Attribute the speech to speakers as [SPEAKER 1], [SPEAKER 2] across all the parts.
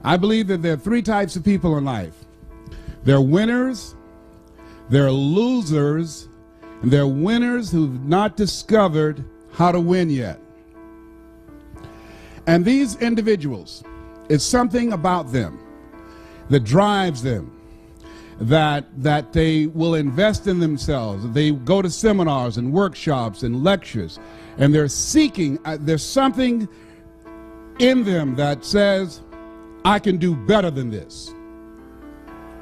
[SPEAKER 1] I believe that there are three types of people in life. They're winners, they're losers, and they're winners who've not discovered how to win yet. And these individuals, it's something about them that drives them, that they will invest in themselves. They go to seminars and workshops and lectures, and they're seeking, there's something in them that says, I can do better than this.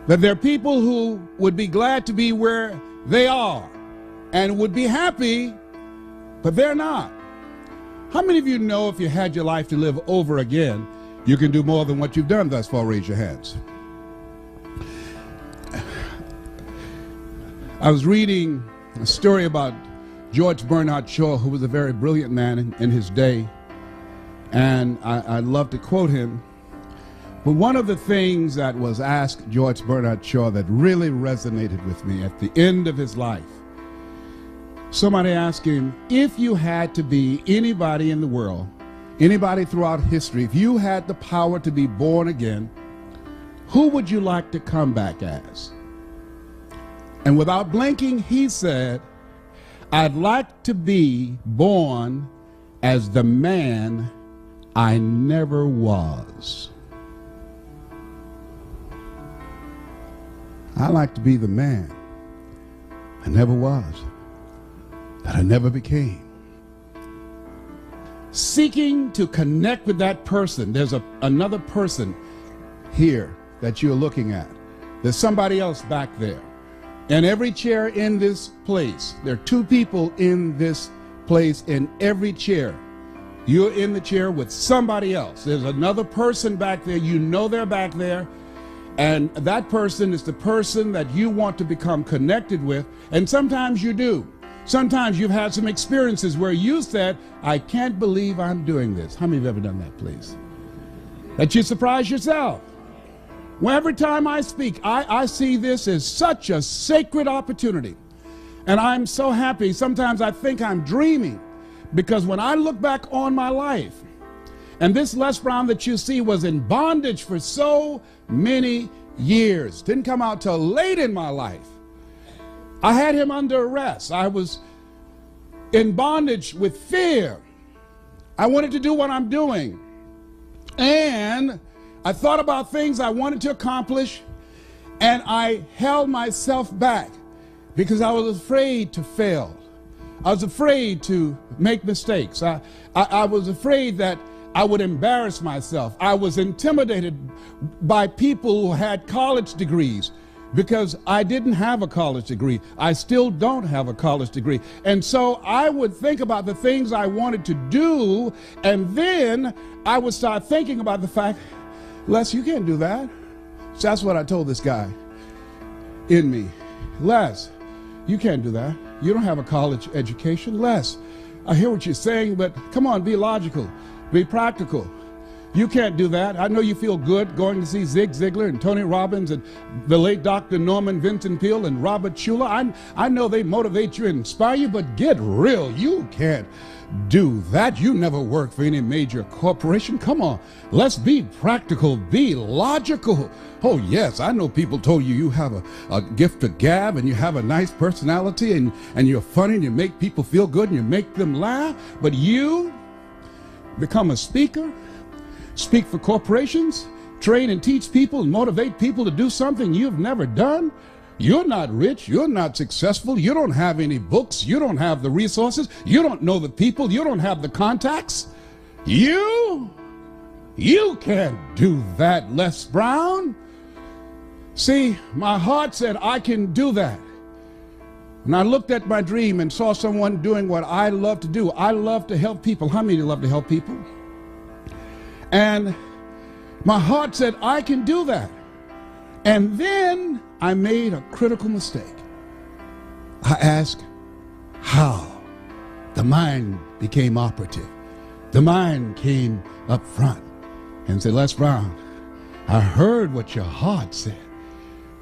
[SPEAKER 1] That there are people who would be glad to be where they are and would be happy, but they're not. How many of you know if you had your life to live over again, you can do more than what you've done thus far? Raise your hands. I was reading a story about George Bernard Shaw, who was a very brilliant man in his day, and I love to quote him. But one of the things that was asked George Bernard Shaw that really resonated with me at the end of his life, somebody asked him, if you had to be anybody in the world, anybody throughout history, if you had the power to be born again, who would you like to come back as? And without blinking, he said, I'd like to be born as the man I never was. I like to be the man I never was, that I never became. Seeking to connect with that person. There's another person here that you're looking at. There's somebody else back there. And every chair in this place, there are two people in this place in every chair. You're in the chair with somebody else. There's another person back there. You know they're back there. And that person is the person that you want to become connected with. And sometimes you do. Sometimes you've had some experiences where you said, I can't believe I'm doing this. How many have ever done that, please? That you surprise yourself. Well, every time I speak, I see this as such a sacred opportunity. And I'm so happy. Sometimes I think I'm dreaming, because when I look back on my life, and this Les Brown that you see was in bondage for so many years, didn't come out till late in my life. I had him under arrest. I was in bondage with fear. I wanted to do what I'm doing. And I thought about things I wanted to accomplish, and I held myself back because I was afraid to fail. I was afraid to make mistakes. I was afraid that I would embarrass myself. I was intimidated by people who had college degrees because I didn't have a college degree. I still don't have a college degree. And so I would think about the things I wanted to do, and then I would start thinking about the fact, Les, you can't do that. So that's what I told this guy in me. Les, you can't do that. You don't have a college education. Les, I hear what you're saying, but come on, be logical, be practical. You can't do that. I know you feel good going to see Zig Ziglar and Tony Robbins and the late Dr. Norman Vincent Peale and Robert Schuller. I know they motivate you and inspire you, but get real. You can't do that. You never worked for any major corporation. Come on, let's be practical, be logical. Oh yes, I know people told you you have a gift of gab and you have a nice personality and you're funny and you make people feel good and you make them laugh, but you become a speaker, speak for corporations, train and teach people and motivate people to do something you've never done. You're not rich, you're not successful, you don't have any books, you don't have the resources, you don't know the people, you don't have the contacts. You can't do that, Les Brown. See, my heart said I can do that. And I looked at my dream and saw someone doing what I love to do. I love to help people. How many love to help people? And my heart said I can do that. And then I made a critical mistake. I asked how. The mind became operative. The mind came up front and said, Les Brown, I heard what your heart said,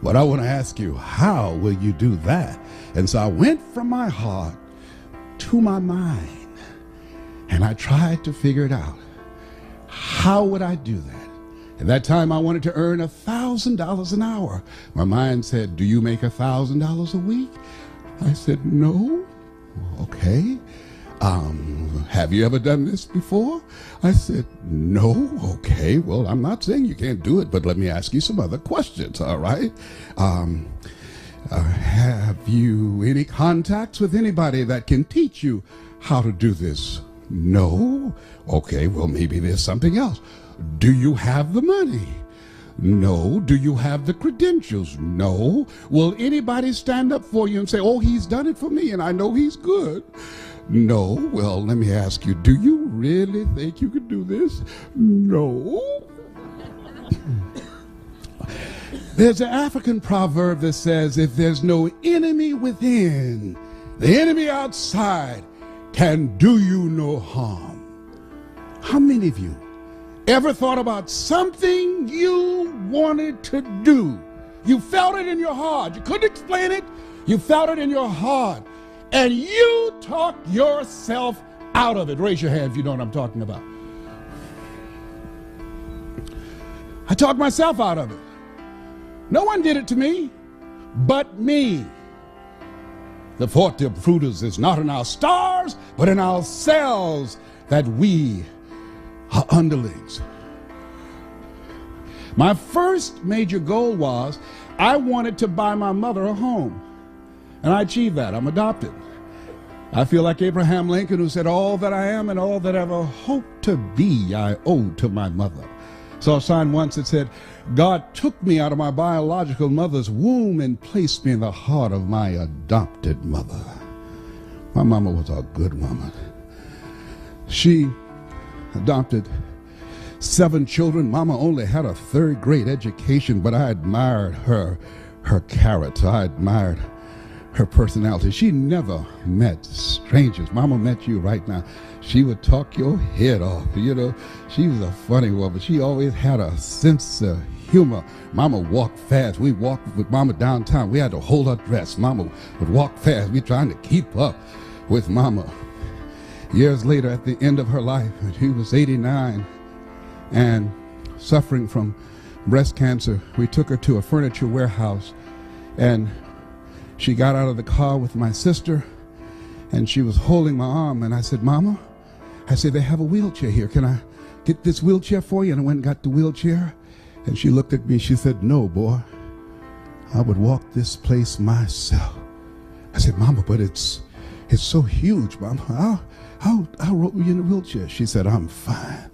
[SPEAKER 1] but I want to ask you, how will you do that? And so I went from my heart to my mind, and I tried to figure it out. How would I do that? At that time, I wanted to earn $1,000 an hour. My mind said, do you make $1,000 a week? I said, no. Okay. Have you ever done this before? I said, no. Okay. Well, I'm not saying you can't do it, but let me ask you some other questions, all right? Have you any contacts with anybody that can teach you how to do this? No. Okay, well, maybe there's something else. Do you have the money? No. Do you have the credentials? No. Will anybody stand up for you and say, oh, he's done it for me and I know he's good? No. Well, let me ask you, do you really think you could do this? No. There's an African proverb that says, if there's no enemy within, the enemy outside can do you no harm. How many of you ever thought about something you wanted to do? You felt it in your heart. You couldn't explain it. You felt it in your heart. And you talked yourself out of it. Raise your hand if you know what I'm talking about. I talked myself out of it. No one did it to me but me. The forte of fruiters is not in our stars, but in ourselves, that we are underlings. My first major goal was I wanted to buy my mother a home. And I achieved that. I'm adopted. I feel like Abraham Lincoln, who said, all that I am and all that I ever hope to be, I owe to my mother. Saw a sign once that said, God took me out of my biological mother's womb and placed me in the heart of my adopted mother. My mama was a good woman. She adopted 7 children. Mama only had a 3rd grade education, but I admired her character. I admired her personality. She never met strangers. Mama met you right now. She would talk your head off. You know, she was a funny woman. She always had a sense of humor. Mama walked fast. We walked with Mama downtown. We had to hold her dress. Mama would walk fast. We trying to keep up with Mama. Years later, at the end of her life, she was 89 and suffering from breast cancer. We took her to a furniture warehouse, and she got out of the car with my sister, and she was holding my arm, and I said, Mama, I said, they have a wheelchair here. Can I get this wheelchair for you? And I went and got the wheelchair, and she looked at me. She said, no, boy, I would walk this place myself. I said, Mama, but it's so huge, Mama. I'll roll you in a wheelchair. She said, I'm fine.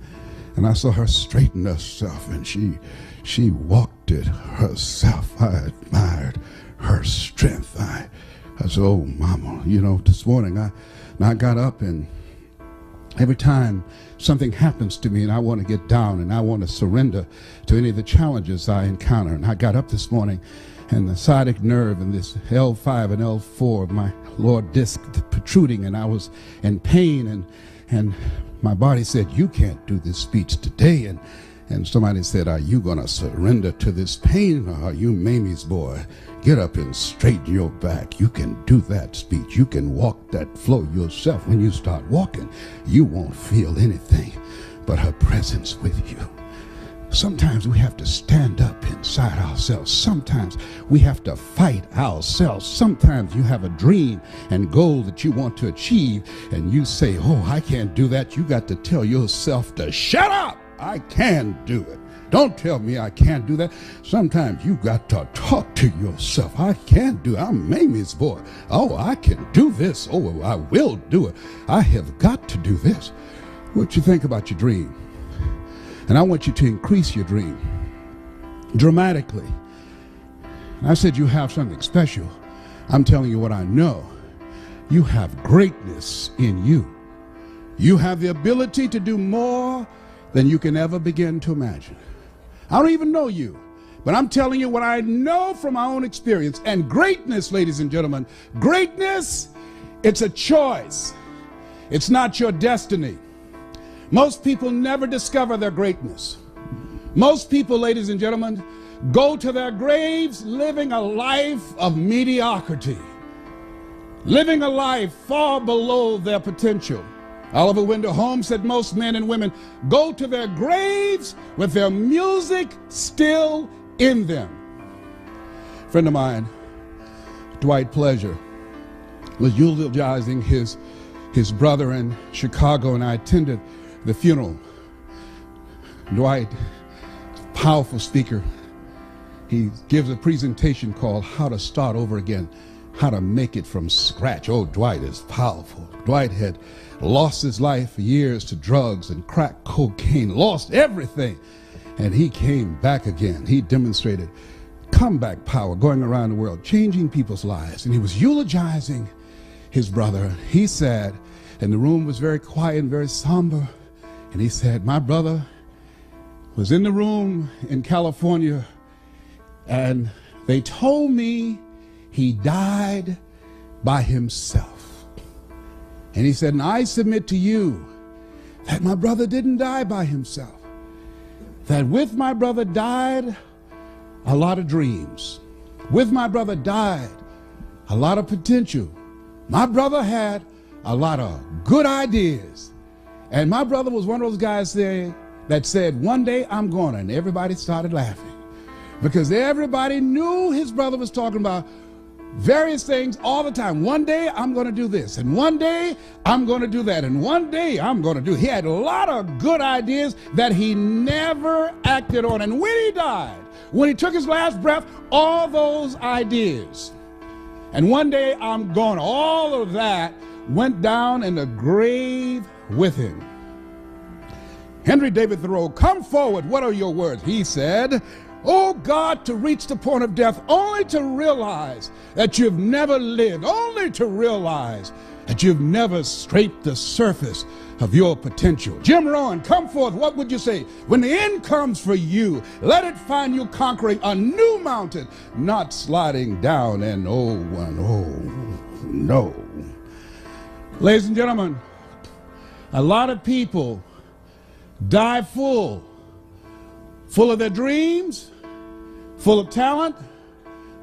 [SPEAKER 1] And I saw her straighten herself, and she walked it herself. I admired her strength. I said, oh, Mama, you know, this morning I got up, and every time something happens to me and I want to get down and I want to surrender to any of the challenges I encounter, and I got up this morning and the sciatic nerve and this L5 and L4 of my lower disc protruding, and I was in pain, and my body said, you can't do this speech today. And somebody said, are you going to surrender to this pain, or are you Mamie's boy? Get up and straighten your back. You can do that speech. You can walk that flow yourself. When you start walking, you won't feel anything but her presence with you. Sometimes we have to stand up inside ourselves. Sometimes we have to fight ourselves. Sometimes you have a dream and goal that you want to achieve, and you say, oh, I can't do that. You got to tell yourself to shut up. I can do it. Don't tell me I can't do that. Sometimes you got to talk to yourself. I can do it. I'm Mamie's boy. Oh, I can do this. Oh, I will do it. I have got to do this. What you think about your dream? And I want you to increase your dream dramatically. And I said you have something special. I'm telling you what I know. You have greatness in you. You have the ability to do more than you can ever begin to imagine. I don't even know you, but I'm telling you what I know from my own experience. And greatness, ladies and gentlemen, greatness, it's a choice. It's not your destiny. Most people never discover their greatness. Most people, ladies and gentlemen, go to their graves living a life of mediocrity, living a life far below their potential. Oliver Wendell Holmes said most men and women go to their graves with their music still in them. A friend of mine, Dwight Pleasure, was eulogizing his brother in Chicago, and I attended the funeral. Dwight, powerful speaker, he gives a presentation called How to Start Over Again, how to make it from scratch. Oh, Dwight is powerful. Dwight had lost his life for years to drugs and crack cocaine, lost everything, and he came back again. He demonstrated comeback power going around the world, changing people's lives, and he was eulogizing his brother. He said, and the room was very quiet and very somber, and he said, my brother was in the room in California, and they told me he died by himself. And he said, and I submit to you that my brother didn't die by himself, that with my brother died a lot of dreams. With my brother died a lot of potential. My brother had a lot of good ideas. And my brother was one of those guys that said, one day I'm going to, and everybody started laughing. Because everybody knew his brother was talking about various things all the time. One day I'm going to do this, and one day I'm going to do that, and one day I'm going to do. He had a lot of good ideas that he never acted on. And when he died, when he took his last breath, all those ideas, and one day I'm going, all of that went down in the grave with him. Henry David Thoreau, come forward, what are your words? He said, oh God, to reach the point of death, only to realize that you've never lived, only to realize that you've never scraped the surface of your potential. Jim Rohn, come forth, what would you say? When the end comes for you, let it find you conquering a new mountain, not sliding down an old one. Oh, no. Ladies and gentlemen, a lot of people die full of their dreams, full of talent,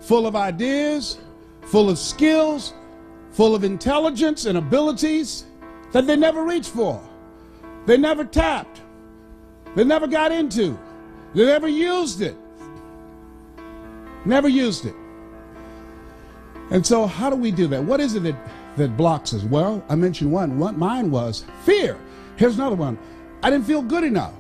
[SPEAKER 1] full of ideas, full of skills, full of intelligence and abilities that they never reached for. They never tapped. They never got into. They never used it. Never used it. And so how do we do that? What is it that blocks us? Well, I mentioned one. Mine was fear. Here's another one. I didn't feel good enough.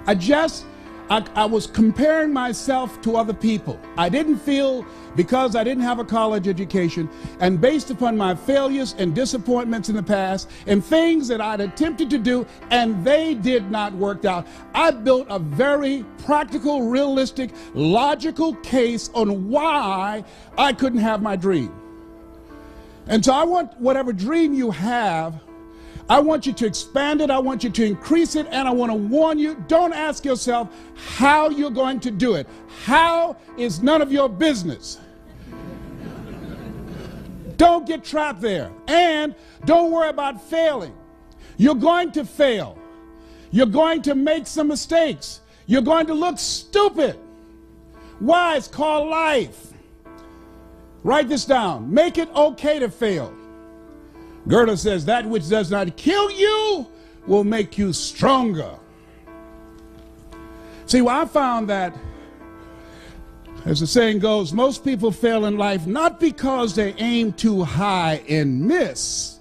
[SPEAKER 1] I was comparing myself to other people. I didn't feel, because I didn't have a college education, and based upon my failures and disappointments in the past and things that I'd attempted to do and they did not work out, I built a very practical, realistic, logical case on why I couldn't have my dream. And so I want whatever dream you have, I want you to expand it, I want you to increase it, and I want to warn you, don't ask yourself how you're going to do it. How is none of your business. Don't get trapped there. And don't worry about failing. You're going to fail. You're going to make some mistakes. You're going to look stupid. Why? It's called life. Write this down. Make it okay to fail. Goethe says, that which does not kill you will make you stronger. See, well, I found that, as the saying goes, most people fail in life not because they aim too high and miss.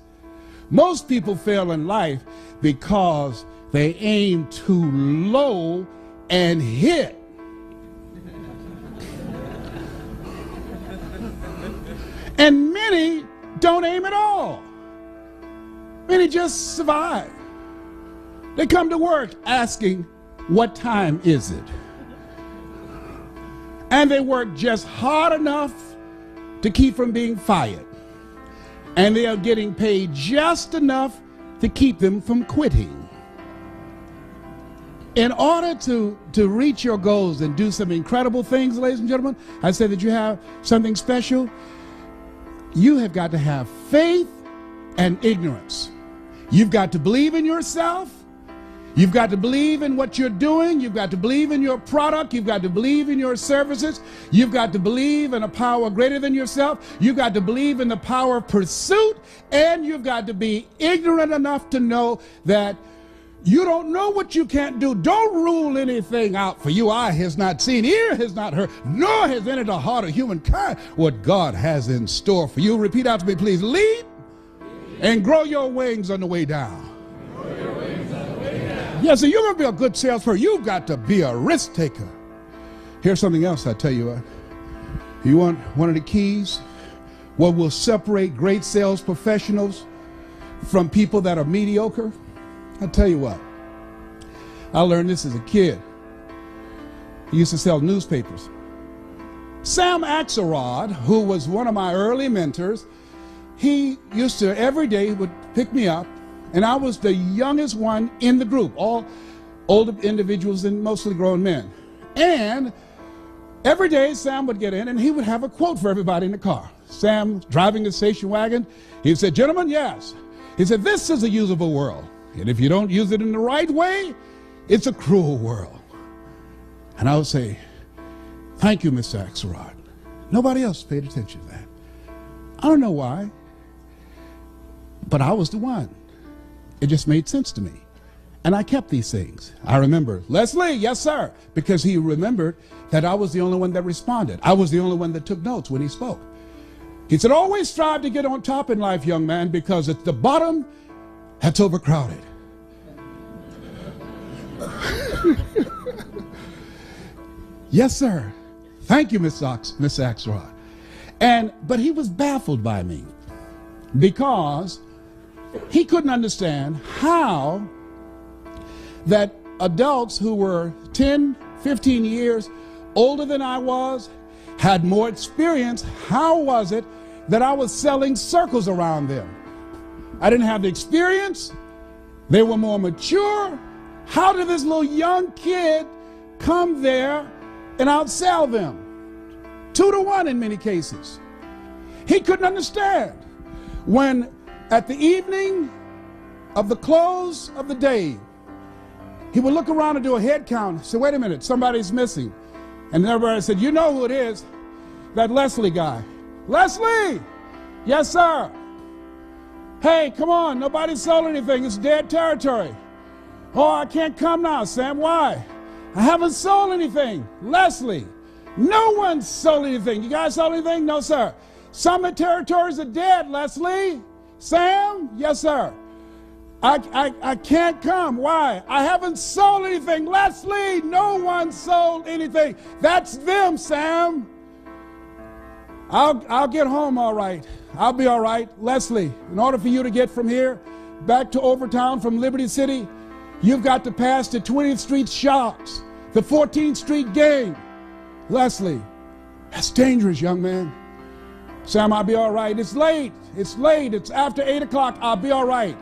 [SPEAKER 1] Most people fail in life because they aim too low and hit. And many don't aim at all. Many just survive. They come to work asking, what time is it? And they work just hard enough to keep from being fired. And they are getting paid just enough to keep them from quitting. In order to reach your goals and do some incredible things, ladies and gentlemen, I say that you have something special. You have got to have faith and ignorance. You've got to believe in yourself. You've got to believe in what you're doing. You've got to believe in your product. You've got to believe in your services. You've got to believe in a power greater than yourself. You've got to believe in the power of pursuit. And you've got to be ignorant enough to know that you don't know what you can't do. Don't rule anything out for you. Eye has not seen, ear has not heard, nor has entered the heart of humankind what God has in store for you. Repeat after me, please. Leap and grow your wings on the way down. Yes, so you're going to be a good salesperson. You've got to be a risk taker. Here's something else I tell you what. You want one of the keys? What will separate great sales professionals from people that are mediocre? I'll tell you what. I learned this as a kid. I used to sell newspapers. Sam Axelrod, who was one of my early mentors, he used to every day would pick me up, and I was the youngest one in the group, all older individuals and mostly grown men. And every day Sam would get in and he would have a quote for everybody in the car. Sam driving the station wagon, he said, "Gentlemen, yes." He said, "This is a usable world. And if you don't use it in the right way, it's a cruel world." And I would say, "Thank you, Mr. Axelrod." Nobody else paid attention to that. I don't know why, but I was the one. It just made sense to me. And I kept these things. I remember, "Leslie, yes, sir," because he remembered that I was the only one that responded. I was the only one that took notes when he spoke. He said, "Always strive to get on top in life, young man, because at the bottom, that's overcrowded." "Yes, sir. Thank you, Miss Axelrod." But he was baffled by me because he couldn't understand how that adults who were 10, 15 years older than I was, had more experience, how was it that I was selling circles around them? I didn't have the experience. They were more mature. How did this little young kid come there and outsell them? 2-to-1 in many cases. He couldn't understand. When at the evening of the close of the day, he would look around and do a head count. Say, "Wait a minute, somebody's missing." And everybody said, "You know who it is, that Leslie guy." "Leslie!" "Yes, sir." "Hey, come on, nobody sold anything. It's dead territory." "Oh, I can't come now, Sam. Why?" "I haven't sold anything." "Leslie, no one sold anything. You guys sold anything?" "No, sir." "Some of the territories are dead, Leslie." "Sam?" "Yes, sir." I can't come. Why?" "I haven't sold anything." "Leslie, no one sold anything." "That's them, Sam." I'll get home all right. I'll be all right." "Leslie, in order for you to get from here back to Overtown from Liberty City, you've got to pass the 20th Street Sharks, the 14th Street Gang." "Leslie, that's dangerous, young man." "Sam, I'll be all right. It's late. It's late. It's after 8 o'clock. I'll be all right."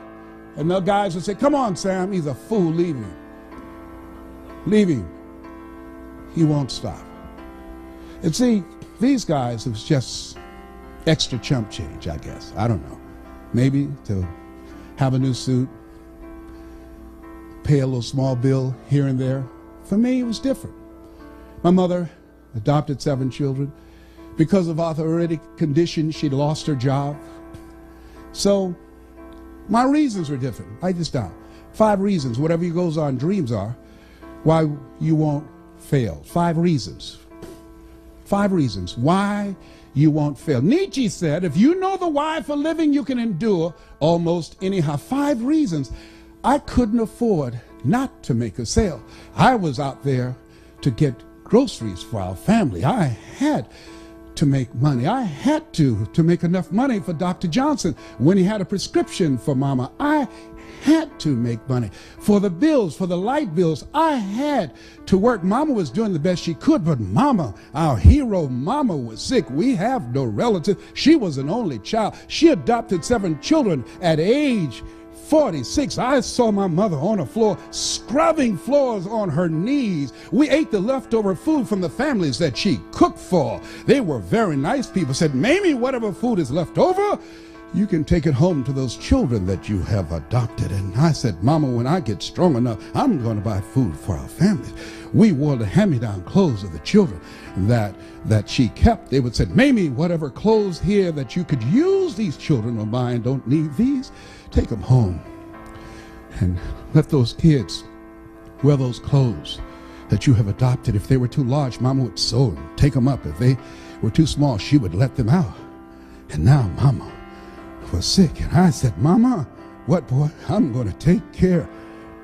[SPEAKER 1] And the guys would say, "Come on, Sam. He's a fool. Leave him. Leave him. He won't stop." And see, these guys, it was just extra chump change, I guess. I don't know. Maybe to have a new suit, pay a little small bill here and there. For me, it was different. My mother adopted 7 children. Because of arthritic condition, she'd lost her job. So my reasons were different. Write this down. 5 reasons, whatever goes on, dreams are, why you won't fail. 5 reasons. 5 reasons why you won't fail. Nietzsche said, if you know the why for living, you can endure almost anyhow. 5 reasons. I couldn't afford not to make a sale. I was out there to get groceries for our family. I had to make money. I had to make enough money for Dr. Johnson when he had a prescription for Mama. I had to make money for the bills, for the light bills. I had to work. Mama was doing the best she could, but Mama, our hero Mama, was sick. We have no relative. She was an only child. She adopted 7 children at age 46. I saw my mother on the floor, scrubbing floors on her knees. We ate the leftover food from the families that she cooked for. They were very nice people. Said, Mamie, whatever food is left over, you can take it home to those children that you have adopted. And I said, Mama, when I get strong enough, I'm going to buy food for our families. We wore the hand-me-down clothes of the children that she kept. They would say, Mamie, whatever clothes here that you could use, these children of mine don't need these. Take them home and let those kids wear those clothes that you have adopted. If they were too large, Mama would sew them, take them up. If they were too small, she would let them out. And now Mama was sick, and I said, Mama, what, boy? I'm going to take care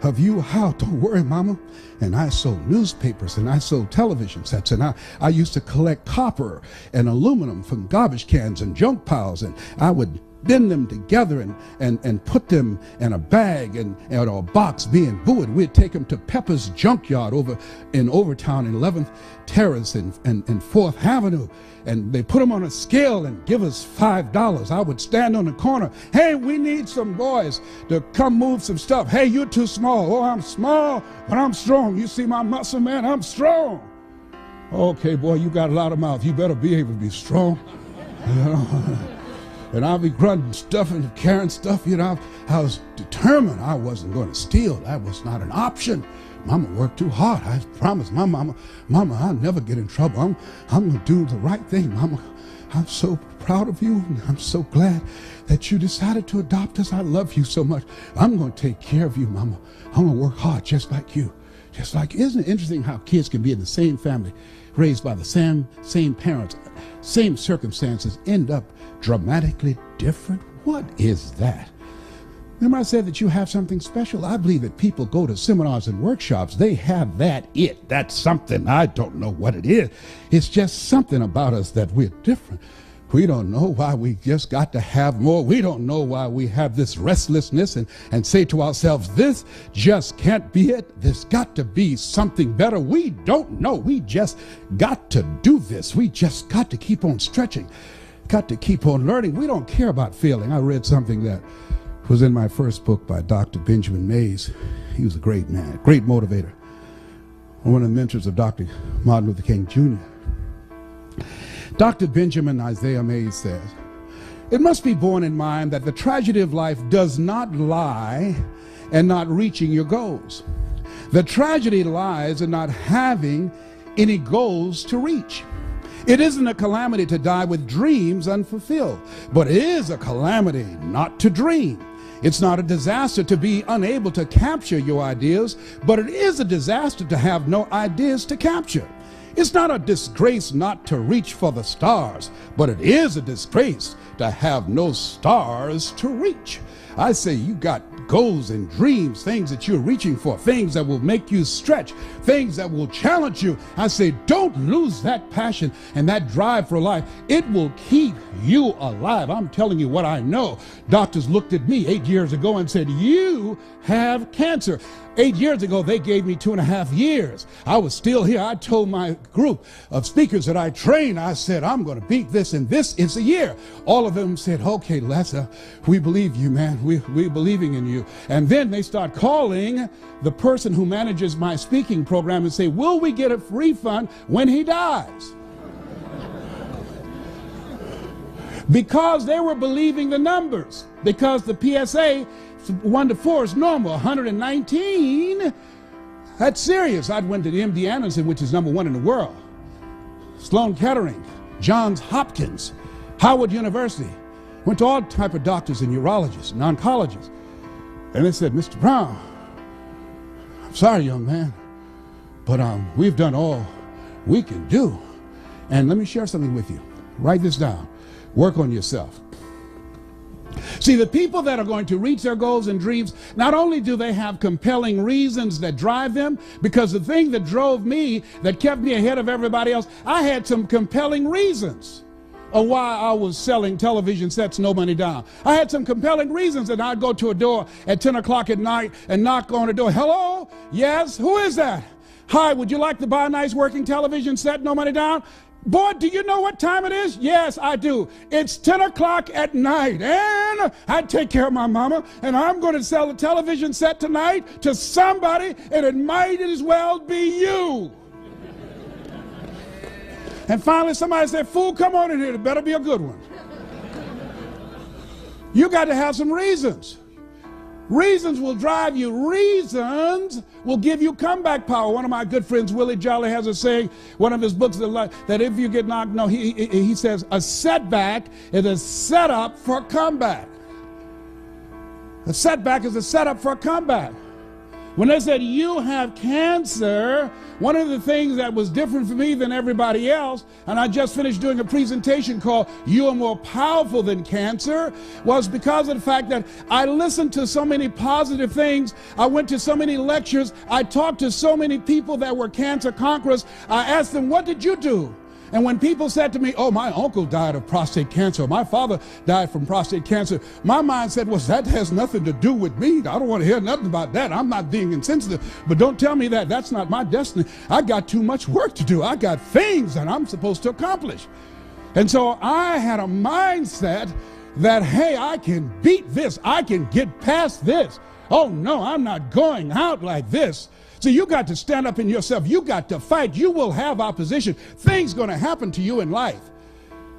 [SPEAKER 1] of you. How? Don't worry, Mama. And I sold newspapers, and I sold television sets, and I used to collect copper and aluminum from garbage cans and junk piles, and I would bend them together and put them in a bag and a box being buoyed. We'd take them to Pepper's Junkyard over in Overtown in 11th Terrace and 4th Avenue, and they put them on a scale and give us $5. I would stand on the corner. Hey, we need some boys to come move some stuff. Hey, you're too small. Oh, I'm small, but I'm strong. You see my muscle, man? I'm strong. Okay, boy, you got a lot of mouth. You better be able to be strong. You know? And I'll be grunting stuff and carrying stuff. You know, I was determined I wasn't going to steal. That was not an option. Mama worked too hard. I promised my mama, I'll never get in trouble. I'm going to do the right thing. Mama, I'm so proud of you, and I'm so glad that you decided to adopt us. I love you so much. I'm going to take care of you, Mama. I'm going to work hard just like you. Just like, isn't it interesting how kids can be in the same family, raised by the same parents, same circumstances, end up dramatically different? What is that? Remember I said that you have something special? I believe that people go to seminars and workshops, they have that's something. I don't know what it is. It's just something about us that we're different. We don't know why we just got to have more. We don't know why we have this restlessness and say to ourselves, this just can't be it. There's got to be something better. We don't know. We just got to do this. We just got to keep on stretching, got to keep on learning. We don't care about failing. I read something that was in my first book by Dr. Benjamin Mays. He was a great man, great motivator, one of the mentors of Dr. Martin Luther King Jr. Dr. Benjamin Isaiah Mays says, it must be borne in mind that the tragedy of life does not lie in not reaching your goals. The tragedy lies in not having any goals to reach. It isn't a calamity to die with dreams unfulfilled, but it is a calamity not to dream. It's not a disaster to be unable to capture your ideas, but it is a disaster to have no ideas to capture. It's not a disgrace not to reach for the stars, but it is a disgrace to have no stars to reach. I say you got goals and dreams, things that you're reaching for, things that will make you stretch, things that will challenge you. I say don't lose that passion and that drive for life. It will keep you alive. I'm telling you what I know. Doctors looked at me 8 years ago and said, you have cancer. 8 years ago, they gave me 2.5 years. I was still here. I told my group of speakers that I trained, I said, I'm going to beat this, and this is a year. All of them said, okay, Lester, we believe you, man. We're believing in you. And then they start calling the person who manages my speaking program and say, will we get a refund when he dies? Because they were believing the numbers. Because the PSA 1 to 4 is normal. 119, that's serious. I went to the MD Anderson, which is #1 in the world. Sloan Kettering, Johns Hopkins, Howard University. Went to all type of doctors and urologists and oncologists. And they said, Mr. Brown, I'm sorry, young man, but we've done all we can do. And let me share something with you. Write this down. Work on yourself. See, the people that are going to reach their goals and dreams, not only do they have compelling reasons that drive them, because the thing that drove me, that kept me ahead of everybody else, I had some compelling reasons of why I was selling television sets, no money down. I had some compelling reasons that I'd go to a door at 10 o'clock at night and knock on the door. Hello? Yes? Who is that? Hi, would you like to buy a nice working television set, no money down? Boy, do you know what time it is? Yes, I do. It's 10 o'clock at night, and I take care of my mama, and I'm going to sell a television set tonight to somebody, and it might as well be you. And finally, somebody said, fool, come on in here. It better be a good one. You got to have some reasons. Reasons will drive you. Reasons will give you comeback power. One of my good friends, Willie Jolly, has a saying, one of his books, that if you get knocked, no, he says, a setback is a setup for a comeback. A setback is a setup for a comeback. When they said, you have cancer, one of the things that was different for me than everybody else, and I just finished doing a presentation called You Are More Powerful Than Cancer, was because of the fact that I listened to so many positive things. I went to so many lectures. I talked to so many people that were cancer conquerors. I asked them, what did you do? And when people said to me, oh, my uncle died of prostate cancer, my father died from prostate cancer, my mind said, well, that has nothing to do with me. I don't want to hear nothing about that. I'm not being insensitive, but don't tell me that. That's not my destiny. I got too much work to do. I got things that I'm supposed to accomplish. And so I had a mindset that, hey, I can beat this. I can get past this. Oh, no, I'm not going out like this. So you got to stand up in yourself. You got to fight. You will have opposition. Things going to happen to you in life.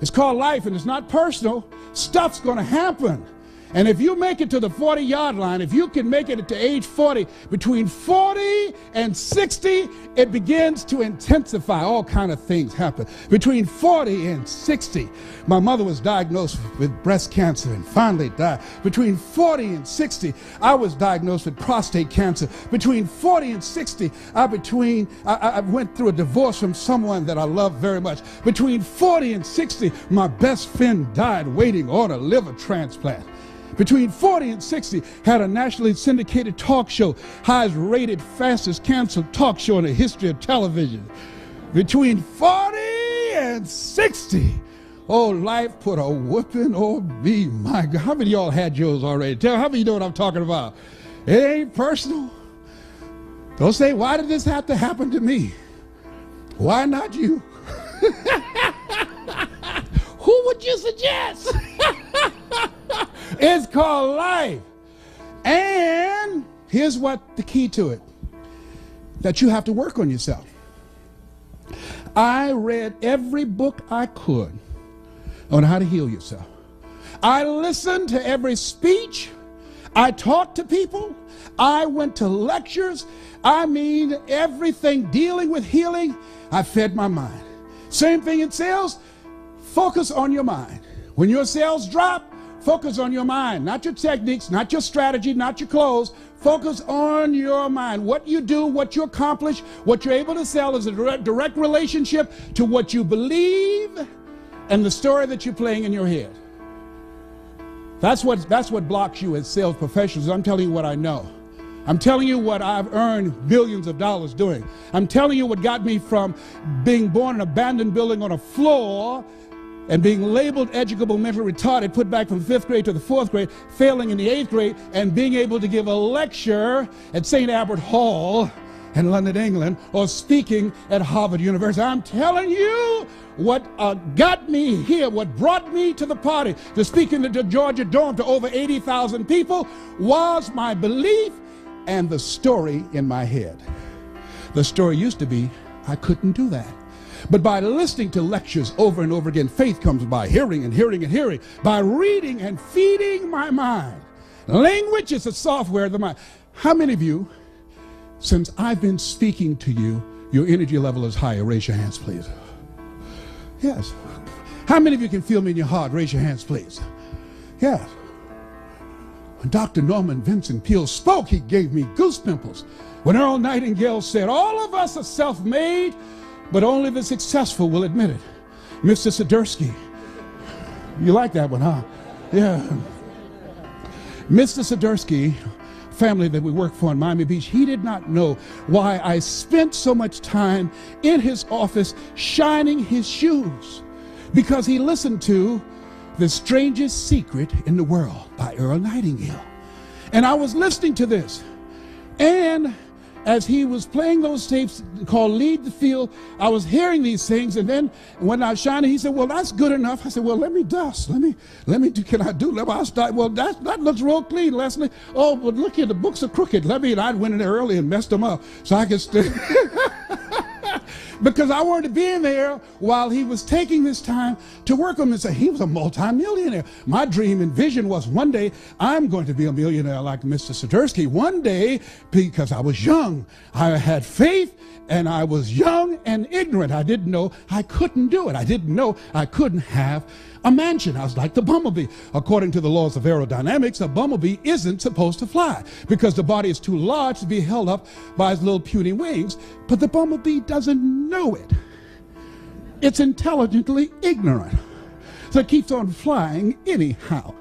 [SPEAKER 1] It's called life, and it's not personal. Stuff's going to happen. And if you make it to the 40-yard line, if you can make it to age 40, between 40 and 60, it begins to intensify. All kind of things happen. Between 40 and 60, my mother was diagnosed with breast cancer and finally died. Between 40 and 60, I was diagnosed with prostate cancer. Between 40 and 60, I went through a divorce from someone that I loved very much. Between 40 and 60, my best friend died waiting on a liver transplant. Between 40 and 60, had a nationally syndicated talk show, highest rated, fastest canceled talk show in the history of television. Between 40 and 60, oh, life put a whooping on me. My God, how many of y'all had yours already? Tell how many you know what I'm talking about? It ain't personal. Don't say, why did this have to happen to me? Why not you? Who would you suggest? It's called life. And here's what the key to it, that you have to work on yourself. I read every book I could on how to heal yourself. I listened to every speech. I talked to people. I went to lectures. I mean, everything dealing with healing, I fed my mind. Same thing in sales. Focus on your mind. When your sales drop, focus on your mind, not your techniques, not your strategy, not your clothes. Focus on your mind. What you do, what you accomplish, what you're able to sell is a direct relationship to what you believe and the story that you're playing in your head. That's what blocks you as sales professionals. I'm telling you what I know. I'm telling you what I've earned billions of dollars doing. I'm telling you what got me from being born in an abandoned building on a floor and being labeled educable mentally retarded, put back from 5th grade to the 4th grade, failing in the 8th grade, and being able to give a lecture at St. Albert Hall in London, England, or speaking at Harvard University. I'm telling you what got me here, what brought me to the party, to speak in the Georgia Dome to over 80,000 people, was my belief and the story in my head. The story used to be, I couldn't do that. But by listening to lectures over and over again, faith comes by hearing and hearing and hearing, by reading and feeding my mind. Language is the software of the mind. How many of you, since I've been speaking to you, your energy level is higher? Raise your hands, please. Yes. How many of you can feel me in your heart? Raise your hands, please. Yes. When Dr. Norman Vincent Peale spoke, he gave me goose pimples. When Earl Nightingale said, all of us are self-made, but only the successful will admit it. Mr. Swiderski. You like that one, huh? Yeah. Mr. Swiderski, family that we work for in Miami Beach, he did not know why I spent so much time in his office shining his shoes. Because he listened to The Strangest Secret in the World by Earl Nightingale. And I was listening to this. And as he was playing those tapes called Lead the Field, I was hearing these things, and then when I was shining, he said, well, that's good enough. I said, well, let me dust. Let me do, can I do? I'll start. Well, that looks real clean, Leslie. Oh, but look here, the books are crooked. I went in there early and messed them up so I could stay. because I wanted to be in there while he was taking this time to work on this. He was a multimillionaire. My dream and vision was one day I'm going to be a millionaire like Mr. Swiderski. One day, because I was young, I had faith, and I was young and ignorant. I didn't know I couldn't do it. I didn't know I couldn't have a mansion. I was like the bumblebee. According to the laws of aerodynamics, a bumblebee isn't supposed to fly because the body is too large to be held up by its little puny wings. But the bumblebee doesn't know it. It's intelligently ignorant. So it keeps on flying anyhow.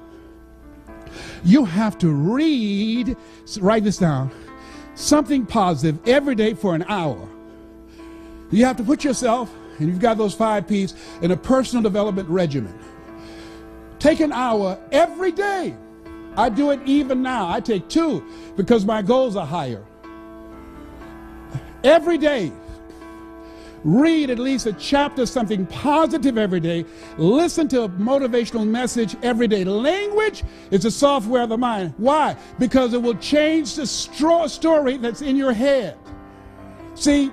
[SPEAKER 1] You have to read, write this down, something positive every day for an hour. You have to put yourself, and you've got those 5 P's, in a personal development regimen. Take an hour every day. I do it even now. I take 2 because my goals are higher. Every day, read at least a chapter, something positive every day. Listen to a motivational message every day. Language is the software of the mind. Why? Because it will change the story that's in your head. See,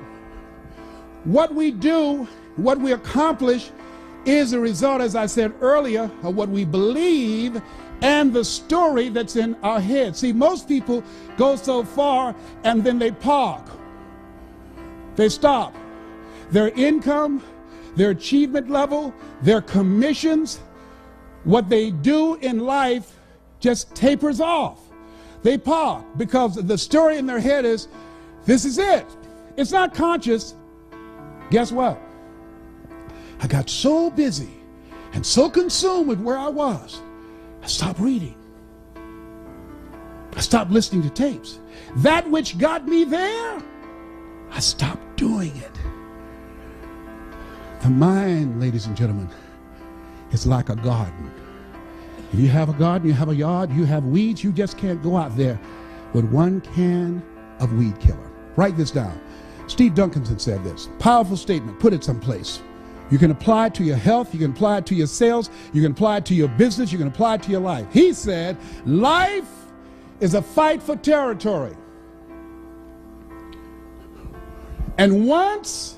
[SPEAKER 1] what we do, what we accomplish, is a result, as I said earlier, of what we believe and the story that's in our head. See, most people go so far and then they park. They stop. Their income, their achievement level, their commissions, what they do in life just tapers off. They park because the story in their head is, this is it. It's not conscious. Guess what? I got so busy and so consumed with where I was, I stopped reading. I stopped listening to tapes. That which got me there, I stopped doing it. The mind, ladies and gentlemen, is like a garden. If you have a garden, you have a yard, you have weeds, you just can't go out there with 1 can of weed killer. Write this down. Steve Duncanson said this. Powerful statement. Put it someplace. You can apply it to your health. You can apply it to your sales. You can apply it to your business. You can apply it to your life. He said, life is a fight for territory. And once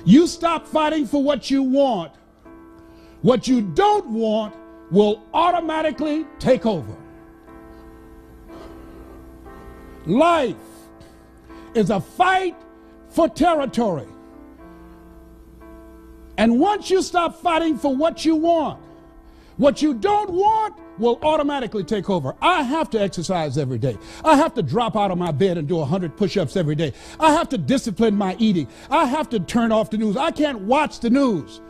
[SPEAKER 1] you stop fighting for what you want, what you don't want will automatically take over. Life is a fight for territory. And once you stop fighting for what you want, what you don't want will automatically take over. I have to exercise every day. I have to drop out of my bed and do 100 push-ups every day. I have to discipline my eating. I have to turn off the news. I can't watch the news.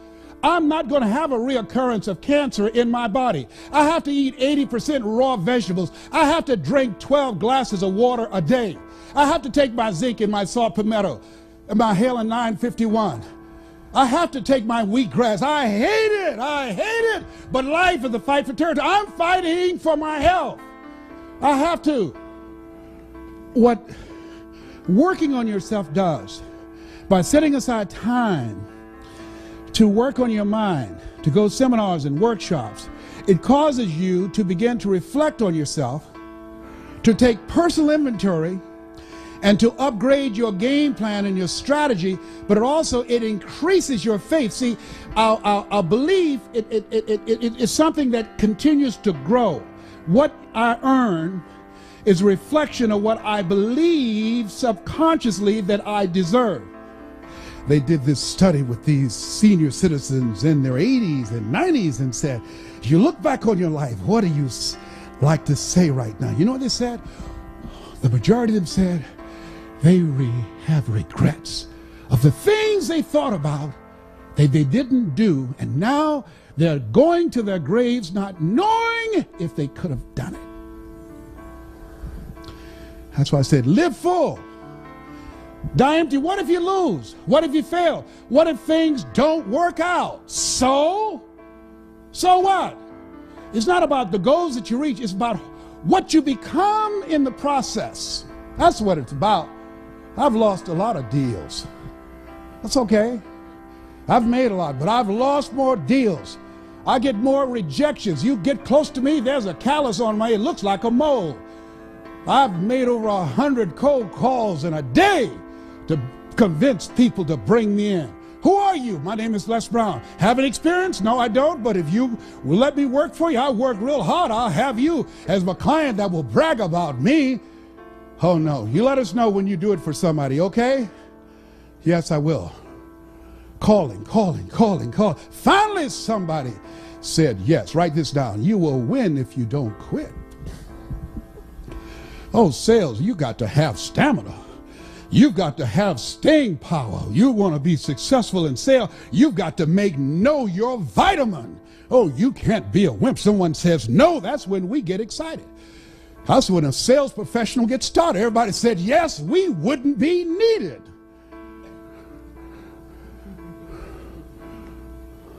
[SPEAKER 1] I'm not going to have a reoccurrence of cancer in my body. I have to eat 80% raw vegetables. I have to drink 12 glasses of water a day. I have to take my zinc and my saw palmetto and my Halen 951. I have to take my wheatgrass. I hate it. I hate it. But life is a fight for territory. I'm fighting for my health. I have to. What working on yourself does, by setting aside time to work on your mind, to go seminars and workshops, it causes you to begin to reflect on yourself, to take personal inventory, and to upgrade your game plan and your strategy, but it increases your faith. See, our belief is something that continues to grow. What I earn is a reflection of what I believe subconsciously that I deserve. They did this study with these senior citizens in their 80s and 90s and said, if you look back on your life, what do you like to say right now? You know what they said? The majority of them said, they have regrets of the things they thought about that they didn't do, and now they're going to their graves not knowing if they could have done it. That's why I said, live full. Die empty. What if you lose? What if you fail? What if things don't work out? So what? It's not about the goals that you reach. It's about what you become in the process. That's what it's about. I've lost a lot of deals. That's okay. I've made a lot, but I've lost more deals. I get more rejections. You get close to me, there's a callus on it looks like a mole. I've made over 100 cold calls in a day to convince people to bring me in. Who are you? My name is Les Brown. Have an experience? No, I don't, but if you will let me work for you, I work real hard. I'll have you as my client that will brag about me. Oh no, you let us know when you do it for somebody, okay? Yes, I will. Calling. Finally, somebody said yes. Write this down. You will win if you don't quit. Oh, sales, you got to have stamina. You've got to have staying power. You want to be successful in sales, you've got to know your vitamin. Oh, you can't be a wimp. Someone says no, that's when we get excited. That's when a sales professional gets started. Everybody said yes, we wouldn't be needed.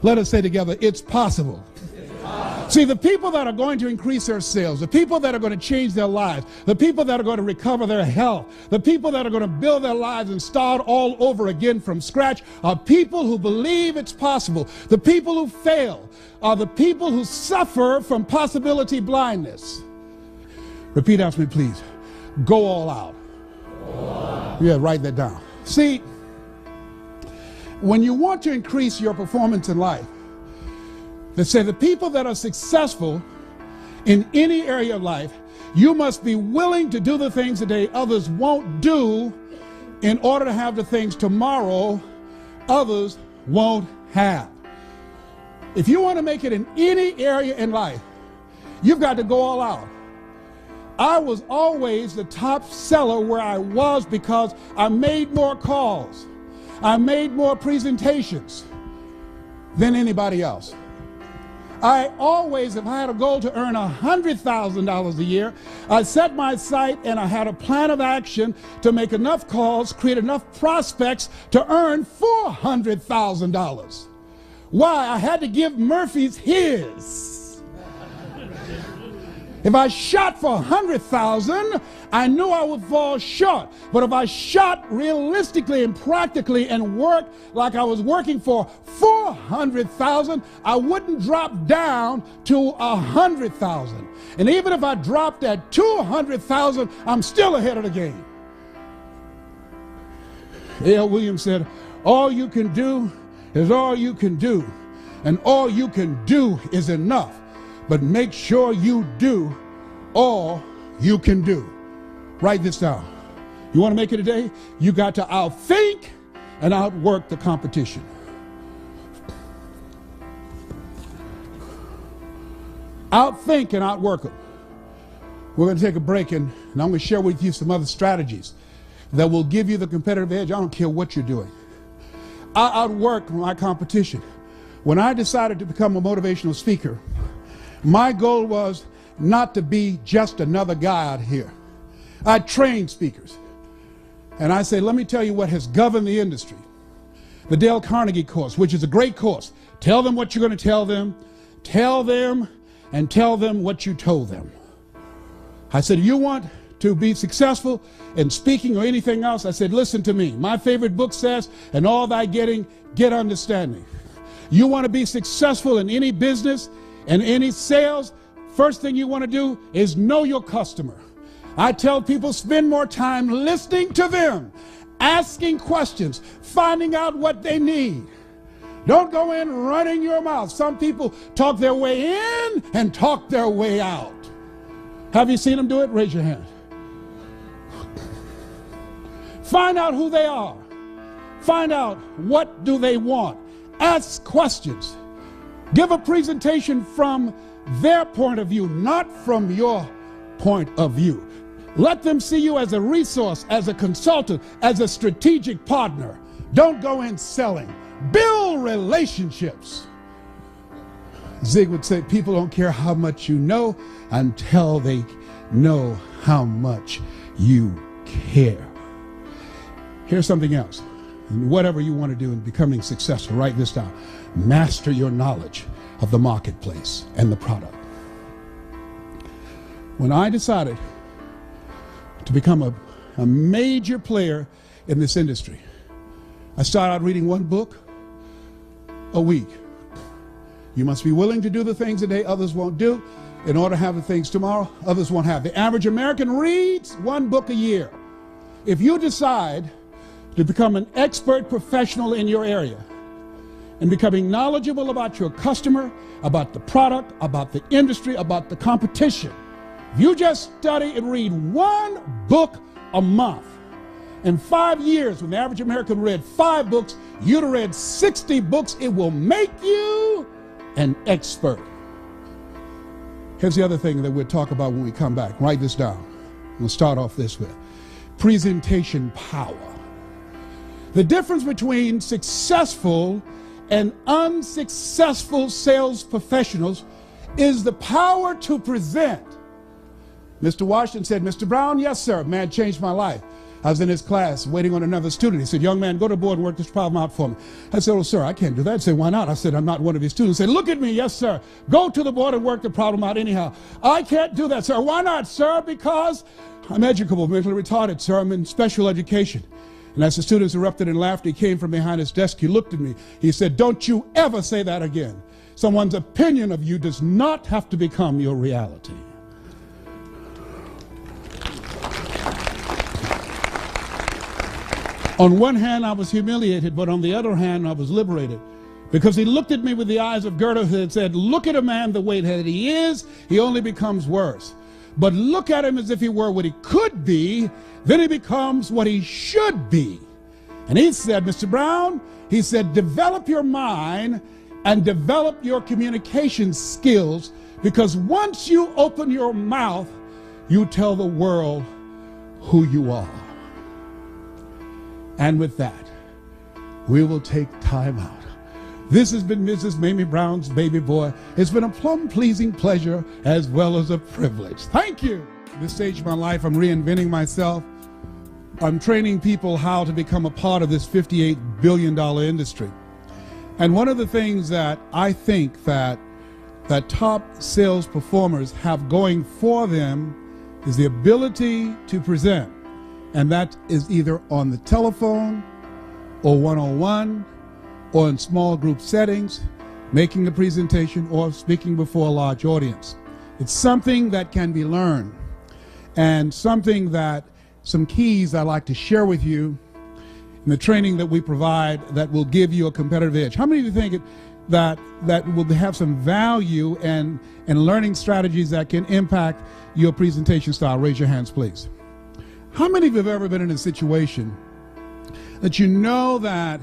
[SPEAKER 1] Let us say together, it's possible. See, the people that are going to increase their sales, the people that are going to change their lives, the people that are going to recover their health, the people that are going to build their lives and start all over again from scratch are people who believe it's possible. The people who fail are the people who suffer from possibility blindness. Repeat after me, please. Go all out. Yeah, write that down. See, when you want to increase your performance in life, they say the people that are successful in any area of life, you must be willing to do the things today others won't do in order to have the things tomorrow others won't have. If you want to make it in any area in life, you've got to go all out. I was always the top seller where I was because I made more calls. I made more presentations than anybody else. I always, if I had a goal to earn $100,000 a year, I set my sight and I had a plan of action to make enough calls, create enough prospects to earn $400,000. Why? I had to give Murphy's his. If I shot for 100,000, I knew I would fall short. But if I shot realistically and practically and worked like I was working for 400,000, I wouldn't drop down to 100,000. And even if I dropped at 200,000, I'm still ahead of the game. A.L. Williams said, all you can do is all you can do. And all you can do is enough. But make sure you do all you can do. Write this down. You want to make it today? You got to outthink and outwork the competition. Outthink and outwork them. We're going to take a break and I'm going to share with you some other strategies that will give you the competitive edge. I don't care what you're doing. I outwork my competition. When I decided to become a motivational speaker, my goal was not to be just another guy out here. I train speakers. And I say, let me tell you what has governed the industry. The Dale Carnegie course, which is a great course. Tell them what you're going to tell them and tell them what you told them. I said, you want to be successful in speaking or anything else? I said, listen to me. My favorite book says, and all thy getting, get understanding. You want to be successful in any business and any sales, first thing you want to do is know your customer. I tell people spend more time listening to them, asking questions, finding out what they need. Don't go in running your mouth. Some people talk their way in and talk their way out. Have you seen them do it? Raise your hand. Find out who they are. Find out what do they want. Ask questions. Give a presentation from their point of view, not from your point of view. Let them see you as a resource, as a consultant, as a strategic partner. Don't go in selling. Build relationships. Zig would say, people don't care how much you know until they know how much you care. Here's something else. Whatever you want to do in becoming successful, write this down. Master your knowledge of the marketplace and the product. When I decided to become a major player in this industry, I started out reading one book a week. You must be willing to do the things today others won't do in order to have the things tomorrow others won't have. The average American reads one book a year. If you decide to become an expert professional in your area and becoming knowledgeable about your customer, about the product, about the industry, about the competition. If you just study and read one book a month, in 5 years, when the average American read 5 books, you'd have read 60 books. It will make you an expert. Here's the other thing that we'll talk about when we come back. Write this down. We'll start off this with presentation power. The difference between successful and unsuccessful sales professionals is the power to present. Mr. Washington said, Mr. Brown, yes, sir. Man changed my life. I was in his class waiting on another student. He said, young man, go to the board and work this problem out for me. I said, oh, sir, I can't do that. He said, why not? I said, I'm not one of his students. He said, look at me. Yes, sir. Go to the board and work the problem out anyhow. I can't do that, sir. Why not, sir? Because I'm educable, mentally retarded, sir. I'm in special education. And as the students erupted in laughter, he came from behind his desk. He looked at me. He said, don't you ever say that again. Someone's opinion of you does not have to become your reality. On one hand, I was humiliated, but on the other hand, I was liberated. Because he looked at me with the eyes of Goethe and said, look at a man the way that he is, he only becomes worse. But look at him as if he were what he could be, then he becomes what he should be. And he said, Mr. Brown, he said, develop your mind and develop your communication skills, because once you open your mouth, you tell the world who you are. And with that, we will take time out. This has been Mrs. Mamie Brown's Baby Boy. It's been a plum-pleasing pleasure as well as a privilege. Thank you. At this stage of my life, I'm reinventing myself. I'm training people how to become a part of this $58 billion industry. And one of the things that I think that top sales performers have going for them is the ability to present. And that is either on the telephone or one-on-one or in small group settings, making a presentation or speaking before a large audience. It's something that can be learned, and something that some keys I'd like to share with you in the training that we provide that will give you a competitive edge. How many of you think that will have some value and learning strategies that can impact your presentation style? Raise your hands, please. How many of you have ever been in a situation that you know that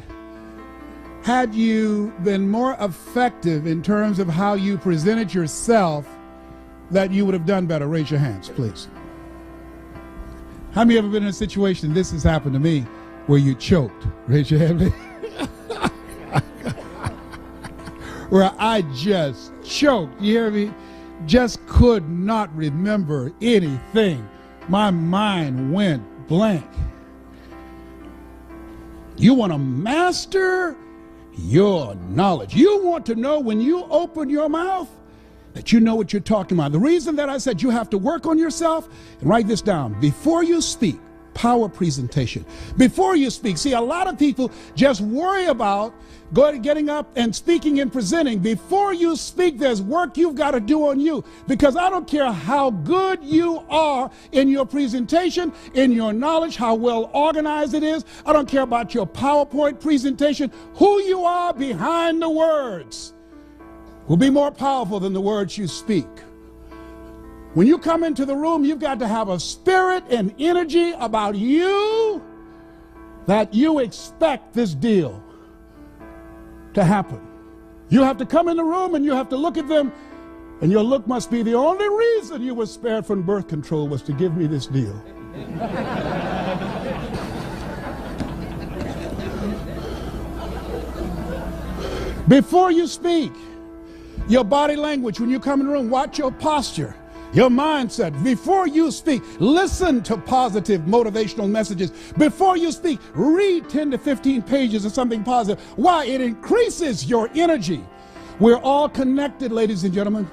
[SPEAKER 1] had you been more effective in terms of how you presented yourself, that you would have done better? Raise your hands, please. How many of you have ever been in a situation, this has happened to me, where you choked? Raise your hand, please. Where I just choked, you hear me? Just could not remember anything. My mind went blank. You want to master your knowledge. You want to know when you open your mouth that you know what you're talking about. The reason that I said you have to work on yourself, and write this down, before you speak, power presentation. Before you speak, see, a lot of people just worry about getting up and speaking and presenting. Before you speak, there's work you've got to do on you, because I don't care how good you are in your presentation, in your knowledge, how well organized it is. I don't care about your PowerPoint presentation. Who you are behind the words will be more powerful than the words you speak. When you come into the room, you've got to have a spirit and energy about you that you expect this deal to happen. You have to come in the room and you have to look at them, and your look must be, the only reason you were spared from birth control was to give me this deal. Before you speak, your body language, when you come in the room, watch your posture, your mindset. Before you speak, listen to positive motivational messages. Before you speak, read 10 to 15 pages of something positive. Why? It increases your energy. We're all connected, ladies and gentlemen.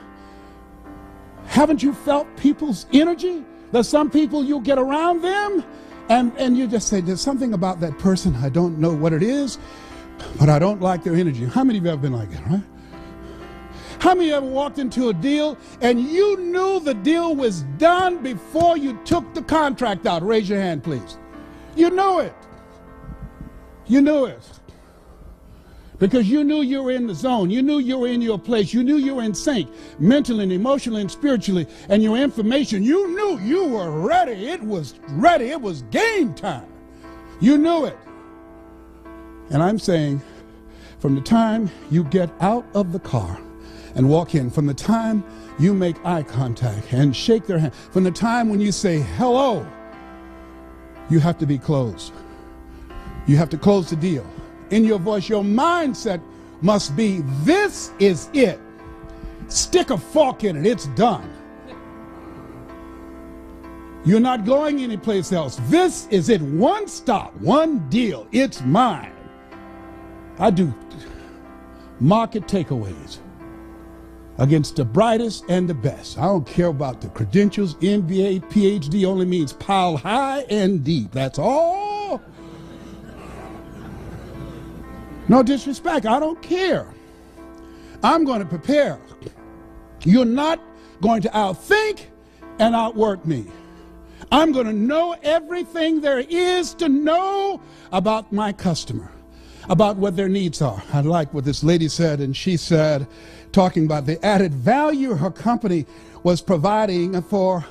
[SPEAKER 1] Haven't you felt people's energy? There's some people you get around them and you just say, there's something about that person, I don't know what it is, but I don't like their energy. How many of you have been like that, right? How many of you ever walked into a deal and you knew the deal was done before you took the contract out? Raise your hand, please. You know it. You knew it. Because you knew you were in the zone. You knew you were in your place. You knew you were in sync, mentally and emotionally and spiritually. And your information, you knew you were ready. It was ready. It was game time. You knew it. And I'm saying, from the time you get out of the car and walk in, from the time you make eye contact and shake their hand, from the time when you say hello, you have to be closed. You have to close the deal. In your voice, your mindset must be, this is it. Stick a fork in it. It's done. You're not going anyplace else. This is it. One stop, one deal. It's mine. I do market takeaways against the brightest and the best. I don't care about the credentials. MBA, PhD only means pile high and deep. That's all. No disrespect. I don't care. I'm going to prepare. You're not going to outthink and outwork me. I'm going to know everything there is to know about my customer, about what their needs are. I like what this lady said, and she said, talking about the added value her company was providing for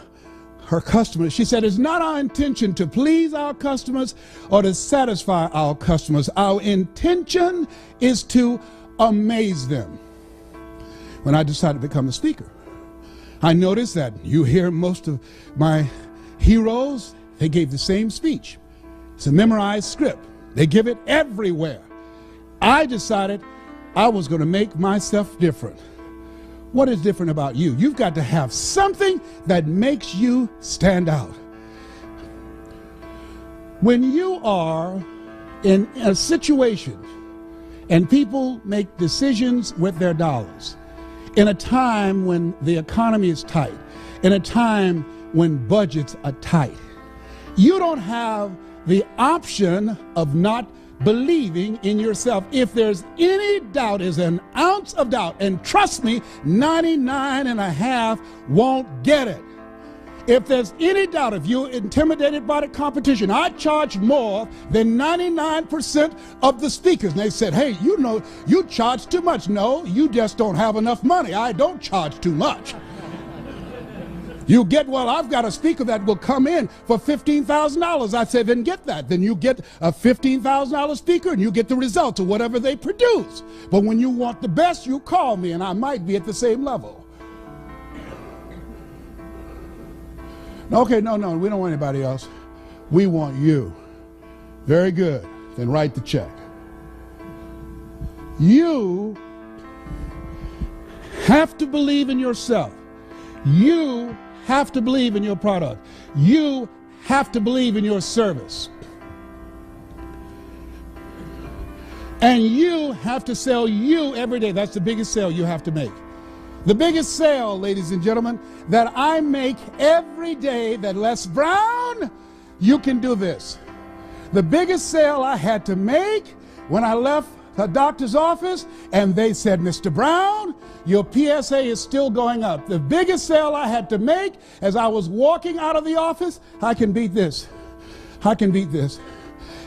[SPEAKER 1] her customers. She said, it's not our intention to please our customers or to satisfy our customers. Our intention is to amaze them. When I decided to become a speaker, I noticed that you hear most of my heroes, they gave the same speech. It's a memorized script. They give it everywhere. I decided I was going to make myself different. What is different about you? You've got to have something that makes you stand out. When you are in a situation and people make decisions with their dollars, in a time when the economy is tight, in a time when budgets are tight, you don't have the option of not believing in yourself. If there's any doubt, is an ounce of doubt, and trust me, 99.5 won't get it. If there's any doubt, if you're intimidated by the competition, I charge more than 99% of the speakers. And they said, hey, you know, you charge too much. No, you just don't have enough money. I don't charge too much. You get, well, I've got a speaker that will come in for $15,000. I said, then get that. Then you get a $15,000 speaker and you get the results of whatever they produce. But when you want the best, you call me and I might be at the same level. Okay, no, we don't want anybody else. We want you. Very good. Then write the check. You have to believe in yourself. You have to believe in your product. You have to believe in your service. And you have to sell you every day. That's the biggest sale you have to make. The biggest sale, ladies and gentlemen, that I make every day, that Les Brown, you can do this. The biggest sale I had to make when I left the doctor's office, and they said, Mr. Brown, your PSA is still going up. The biggest sale I had to make as I was walking out of the office, I can beat this. I can beat this.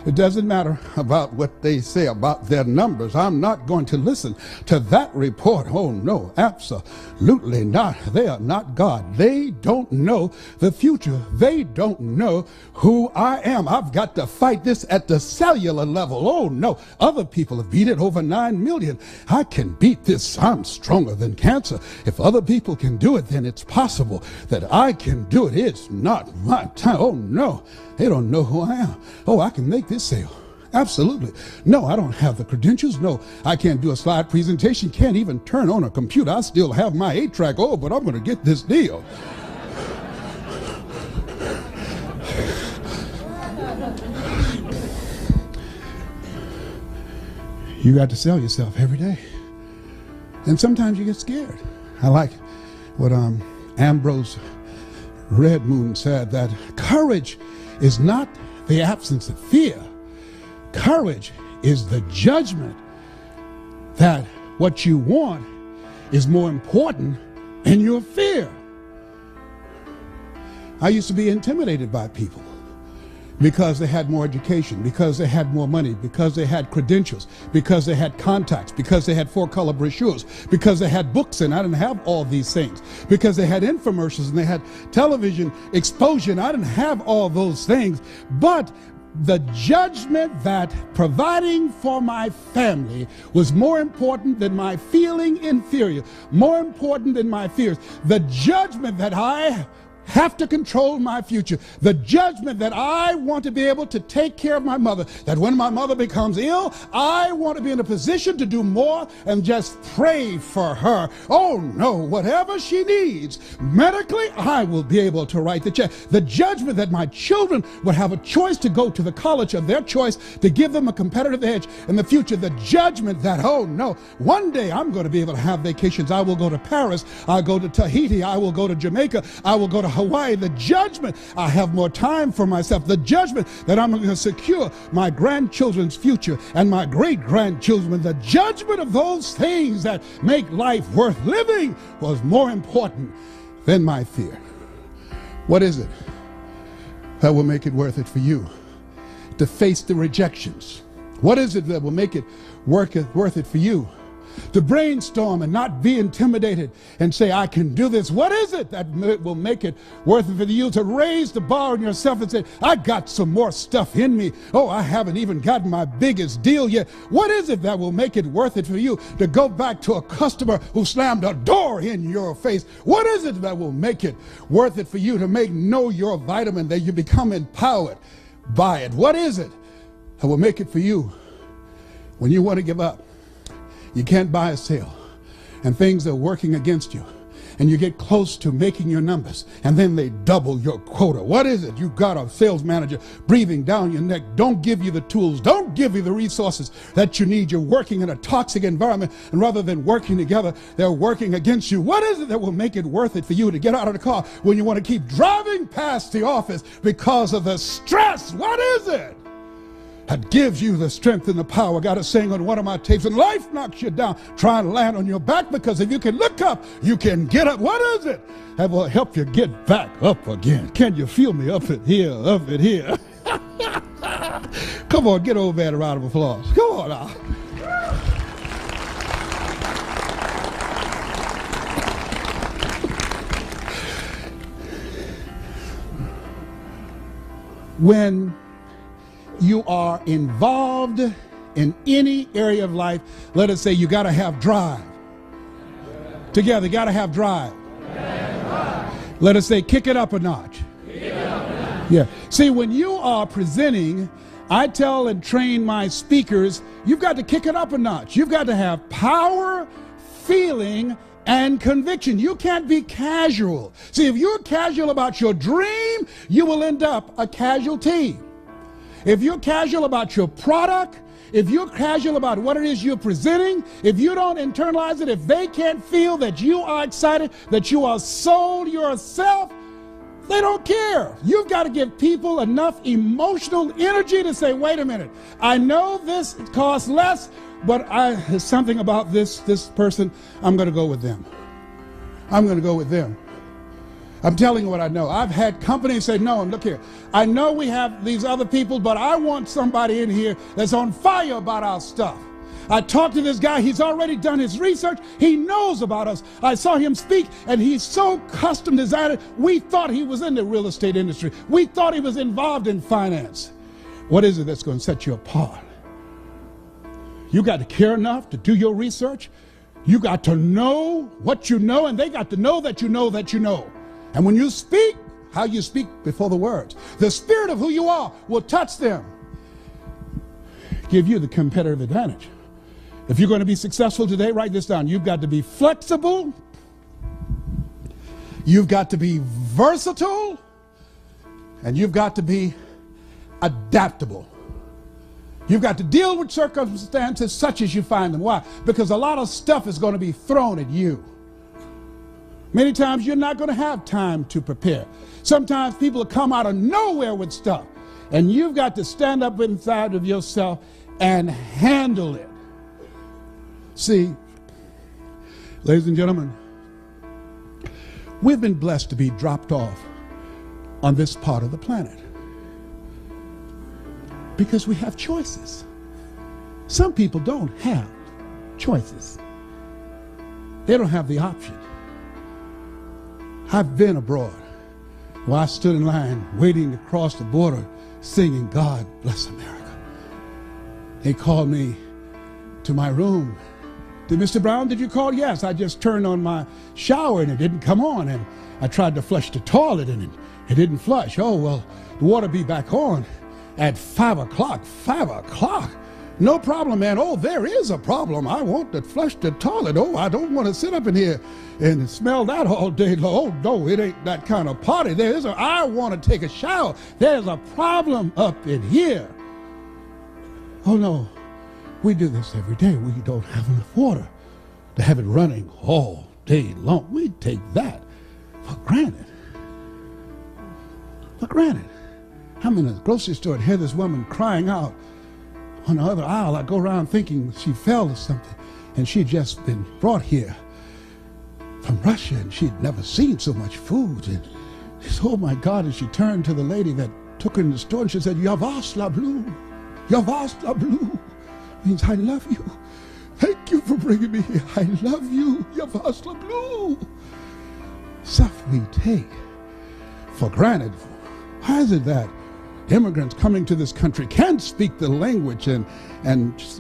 [SPEAKER 1] It doesn't matter about what they say about their numbers. I'm not going to listen to that report. Oh, no, absolutely not. They are not God. They don't know the future. They don't know who I am. I've got to fight this at the cellular level. Oh, no, other people have beat it, over 9 million. I can beat this. I'm stronger than cancer. If other people can do it, then it's possible that I can do it. It's not my time. Oh, no. They don't know who I am. Oh, I can make this sale. Absolutely. No, I don't have the credentials. No, I can't do a slide presentation. Can't even turn on a computer. I still have my 8-track. Oh, but I'm going to get this deal. You got to sell yourself every day. And sometimes you get scared. I like what Ambrose Redmoon said, that courage is not the absence of fear. Courage is the judgment that what you want is more important than your fear. I used to be intimidated by people because they had more education, because they had more money, because they had credentials, because they had contacts, because they had four-color brochures, because they had books, and I didn't have all these things, because they had infomercials and they had television exposure, and I didn't have all those things. But the judgment that providing for my family was more important than my feeling inferior, more important than my fears. The judgment that I have to control my future, the judgment that I want to be able to take care of my mother, that when my mother becomes ill, I want to be in a position to do more and just pray for her. Oh no, whatever she needs medically, I will be able to write the check. The judgment that my children would have a choice to go to the college of their choice to give them a competitive edge in the future. The judgment that, oh no, one day I'm going to be able to have vacations. I will go to Paris, I'll go to Tahiti, I will go to Jamaica, I will go to Hawaii. The judgment, I have more time for myself. The judgment that I'm going to secure my grandchildren's future and my great-grandchildren. The judgment of those things that make life worth living was more important than my fear. What is it that will make it worth it for you to face the rejections? What is it that will make it worth it for you to brainstorm and not be intimidated and say, I can do this? What is it that will make it worth it for you to raise the bar on yourself and say, I got some more stuff in me. Oh, I haven't even gotten my biggest deal yet. What is it that will make it worth it for you to go back to a customer who slammed a door in your face? What is it that will make it worth it for you to know your vitamin, that you become empowered by it? What is it that will make it for you when you want to give up? You can't buy a sale, and things are working against you, and you get close to making your numbers, and then they double your quota. What is it? You got a sales manager breathing down your neck, don't give you the tools, don't give you the resources that you need. You're working in a toxic environment, and rather than working together, they're working against you. What is it that will make it worth it for you to get out of the car when you want to keep driving past the office because of the stress? What is it that gives you the strength and the power? I got a saying on one of my tapes, and life knocks you down, try and land on your back, because if you can look up, you can get up. What is it that will help you get back up again? Can you feel me up it here, up it here? Come on, get over there, a round of applause. Come on now. When you are involved in any area of life, let us say you got to have drive. Together, got to have drive. Let us say kick it up a notch. Yeah. See, when you are presenting, I tell and train my speakers, you've got to kick it up a notch. You've got to have power, feeling, and conviction. You can't be casual. See, if you're casual about your dream, you will end up a casualty. If you're casual about your product, if you're casual about what it is you're presenting, if you don't internalize it, if they can't feel that you are excited, that you are sold yourself, they don't care. You've got to give people enough emotional energy to say, wait a minute, I know this costs less, but there's something about this person, I'm going to go with them. I'm going to go with them. I'm telling you what I know. I've had companies say, no, look here, I know we have these other people, but I want somebody in here that's on fire about our stuff. I talked to this guy, he's already done his research, he knows about us. I saw him speak, and he's so custom designed, we thought he was in the real estate industry. We thought he was involved in finance. What is it that's going to set you apart? You got to care enough to do your research. You got to know what you know, and they got to know that you know that you know. And when you speak, how you speak before the words, the spirit of who you are will touch them, give you the competitive advantage. If you're going to be successful today, write this down. You've got to be flexible. You've got to be versatile. And you've got to be adaptable. You've got to deal with circumstances such as you find them. Why? Because a lot of stuff is going to be thrown at you. Many times you're not going to have time to prepare. Sometimes people come out of nowhere with stuff, and you've got to stand up inside of yourself and handle it. See, ladies and gentlemen, we've been blessed to be dropped off on this part of the planet. Because we have choices. Some people don't have choices. They don't have the option. I've been abroad where I stood in line waiting to cross the border singing, God Bless America. They called me to my room. Mr. Brown, did you call? Yes, I just turned on my shower and it didn't come on, and I tried to flush the toilet and it didn't flush. Oh, well, the water be back on at 5 o'clock. 5 o'clock? No problem, man. Oh, there is a problem. I want to flush the toilet. Oh, I don't want to sit up in here and smell that all day long. Oh, no, it ain't that kind of party. I want to take a shower. There's a problem up in here. Oh, no. We do this every day. We don't have enough water to have it running all day long. We take that for granted. For granted. I'm in a grocery store and hear this woman crying out on the other aisle. I go around thinking she fell or something, and she'd just been brought here from Russia, and she'd never seen so much food. And she said, oh my God, and she turned to the lady that took her in the store and she said, "Ya vas la blue. Ya vas la blue." Means I love you. Thank you for bringing me here. I love you. Ya vas la blue. Stuff we take for granted. Why is it that immigrants coming to this country can't speak the language and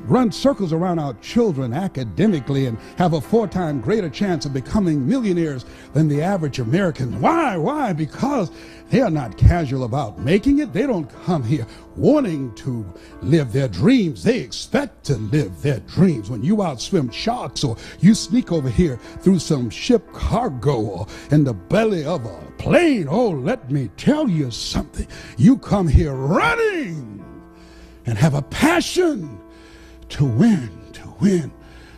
[SPEAKER 1] run circles around our children academically and have a 4 times greater chance of becoming millionaires than the average American? Why? Why? Because they are not casual about making it. They don't come here wanting to live their dreams. They expect to live their dreams. When you outswim sharks or you sneak over here through some ship cargo or in the belly of a plane, oh, let me tell you something. You come here running and have a passion to win,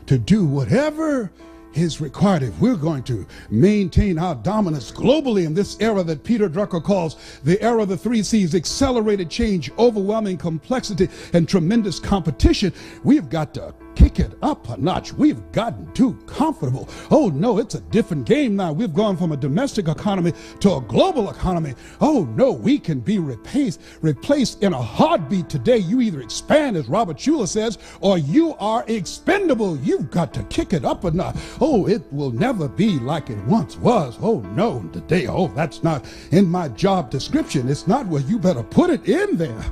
[SPEAKER 1] to do whatever is required. If we're going to maintain our dominance globally in this era that Peter Drucker calls the era of the 3 C's, accelerated change, overwhelming complexity, and tremendous competition, we've got to kick it up a notch. We've gotten too comfortable. Oh no, it's a different game now. We've gone from a domestic economy to a global economy. Oh no, we can be replaced in a heartbeat today. You either expand, as Robert Schuller says, or you are expendable. You've got to kick it up a notch. Oh, it will never be like it once was. Oh no, today, oh, that's not in my job description. It's not where you better put it in there.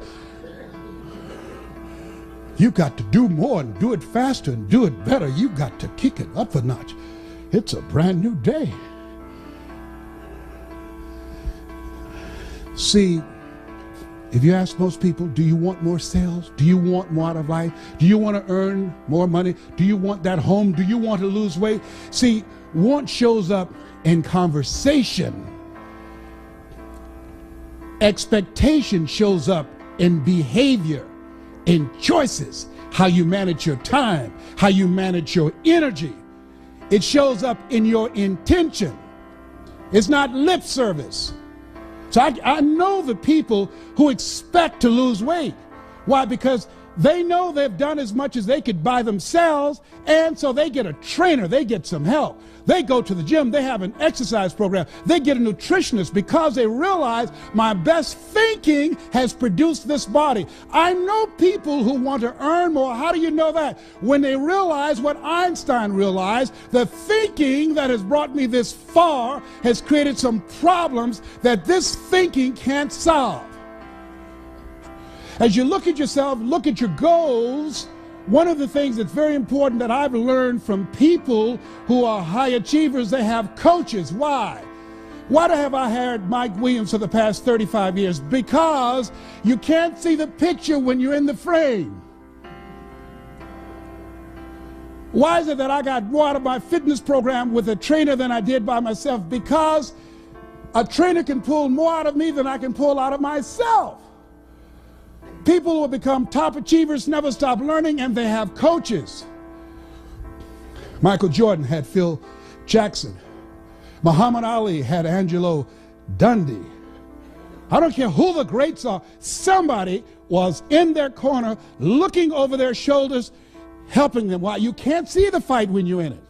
[SPEAKER 1] You got to do more and do it faster and do it better. You got to kick it up a notch. It's a brand new day. See, if you ask most people, do you want more sales? Do you want more out of life? Do you want to earn more money? Do you want that home? Do you want to lose weight? See, want shows up in conversation. Expectation shows up in behavior, in choices, how you manage your time, how you manage your energy. It shows up in your intention. It's not lip service. So I know the people who expect to lose weight. Why? Because they know they've done as much as they could by themselves, and so they get a trainer, they get some help. They go to the gym, they have an exercise program, they get a nutritionist because they realize my best thinking has produced this body. I know people who want to earn more. How do you know that? When they realize what Einstein realized, the thinking that has brought me this far has created some problems that this thinking can't solve. As you look at yourself, look at your goals, one of the things that's very important that I've learned from people who are high achievers, they have coaches. Why? Why have I hired Mike Williams for the past 35 years? Because you can't see the picture when you're in the frame. Why is it that I got more out of my fitness program with a trainer than I did by myself? Because a trainer can pull more out of me than I can pull out of myself. People who have become top achievers never stop learning, and they have coaches. Michael Jordan had Phil Jackson. Muhammad Ali had Angelo Dundee. I don't care who the greats are. Somebody was in their corner, looking over their shoulders, helping them. Why? You can't see the fight when you're in it.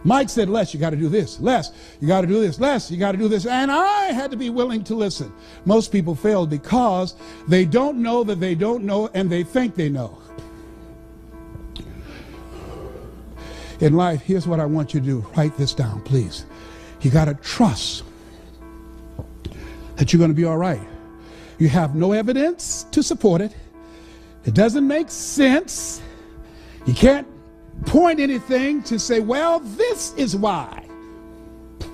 [SPEAKER 1] Mike said, Les, you got to do this. Les, you got to do this. Les, you got to do this. And I had to be willing to listen. Most people fail because they don't know that they don't know, and they think they know. In life, here's what I want you to do. Write this down, please. You got to trust that you're going to be all right. You have no evidence to support it. It doesn't make sense. You can't point anything to say, well, this is why.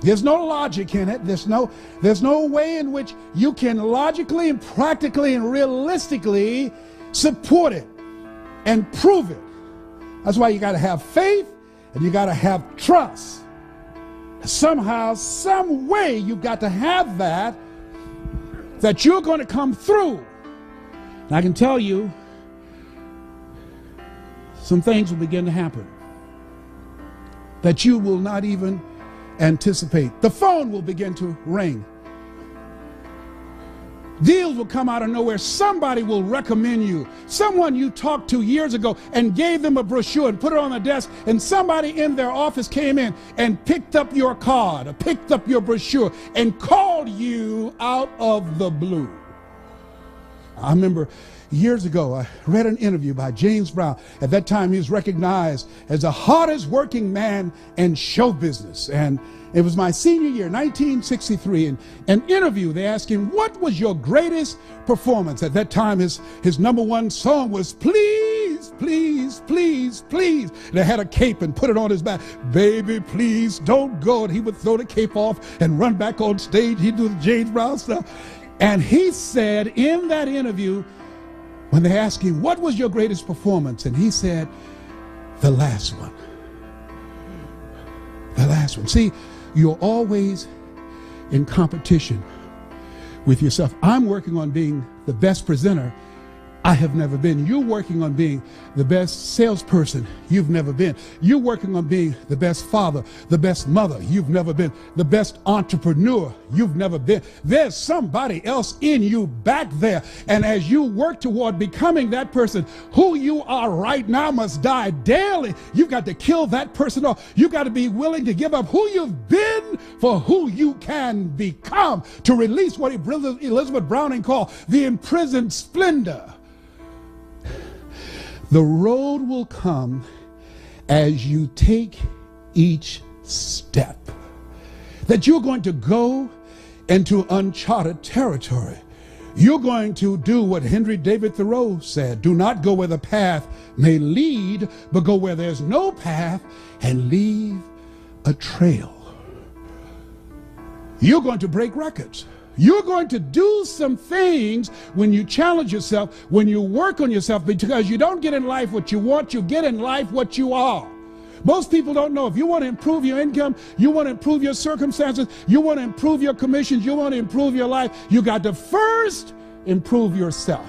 [SPEAKER 1] There's no logic in it. There's no way in which you can logically and practically and realistically support it and prove it. That's why you got to have faith and you got to have trust. Somehow, some way, you've got to have that you're going to come through. And I can tell you, some things will begin to happen that you will not even anticipate. The phone will begin to ring. Deals will come out of nowhere. Somebody will recommend you. Someone you talked to years ago and gave them a brochure and put it on the desk, and somebody in their office came in and picked up your card or picked up your brochure and called you out of the blue. I remember years ago, I read an interview by James Brown. At that time, he was recognized as the hardest working man in show business. And it was my senior year, 1963. In an interview, they asked him, what was your greatest performance? At that time, his number one song was Please, Please, Please, Please. They had a cape and put it on his back. Baby, please don't go. And he would throw the cape off and run back on stage. He'd do the James Brown stuff. And he said in that interview, when they asked him, what was your greatest performance? And he said, the last one. The last one. See, you're always in competition with yourself. I'm working on being the best presenter I have never been. You're working on being the best salesperson you've never been. You're working on being the best father, the best mother you've never been, the best entrepreneur you've never been. There's somebody else in you back there. And as you work toward becoming that person, who you are right now must die daily. You've got to kill that person off. You've got to be willing to give up who you've been for who you can become, to release what Elizabeth Browning called the imprisoned splendor. The road will come as you take each step. That you're going to go into uncharted territory. You're going to do what Henry David Thoreau said. Do not go where the path may lead, but go where there's no path and leave a trail. You're going to break records. You're going to do some things when you challenge yourself, when you work on yourself, because you don't get in life what you want, you get in life what you are. Most people don't know. If you want to improve your income, you want to improve your circumstances, you want to improve your commissions, you want to improve your life, you got to first improve yourself.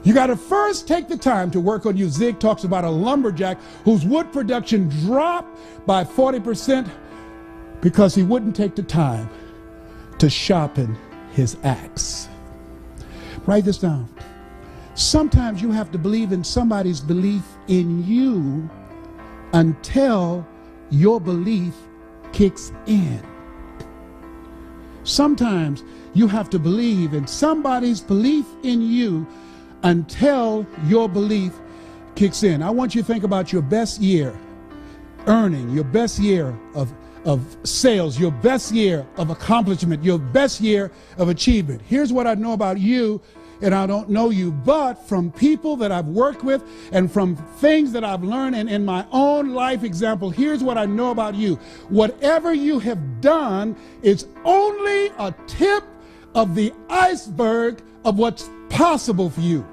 [SPEAKER 1] You got to first take the time to work on you. Zig talks about a lumberjack whose wood production dropped by 40% because he wouldn't take the time to sharpen his axe. Write this down. Sometimes you have to believe in somebody's belief in you until your belief kicks in. Sometimes you have to believe in somebody's belief in you until your belief kicks in. I want you to think about your best year earning, your best year of sales, your best year of accomplishment, your best year of achievement. Here's what I know about you, and I don't know you, but from people that I've worked with and from things that I've learned and in my own life example, here's what I know about you. Whatever you have done is only a tip of the iceberg of what's possible for you.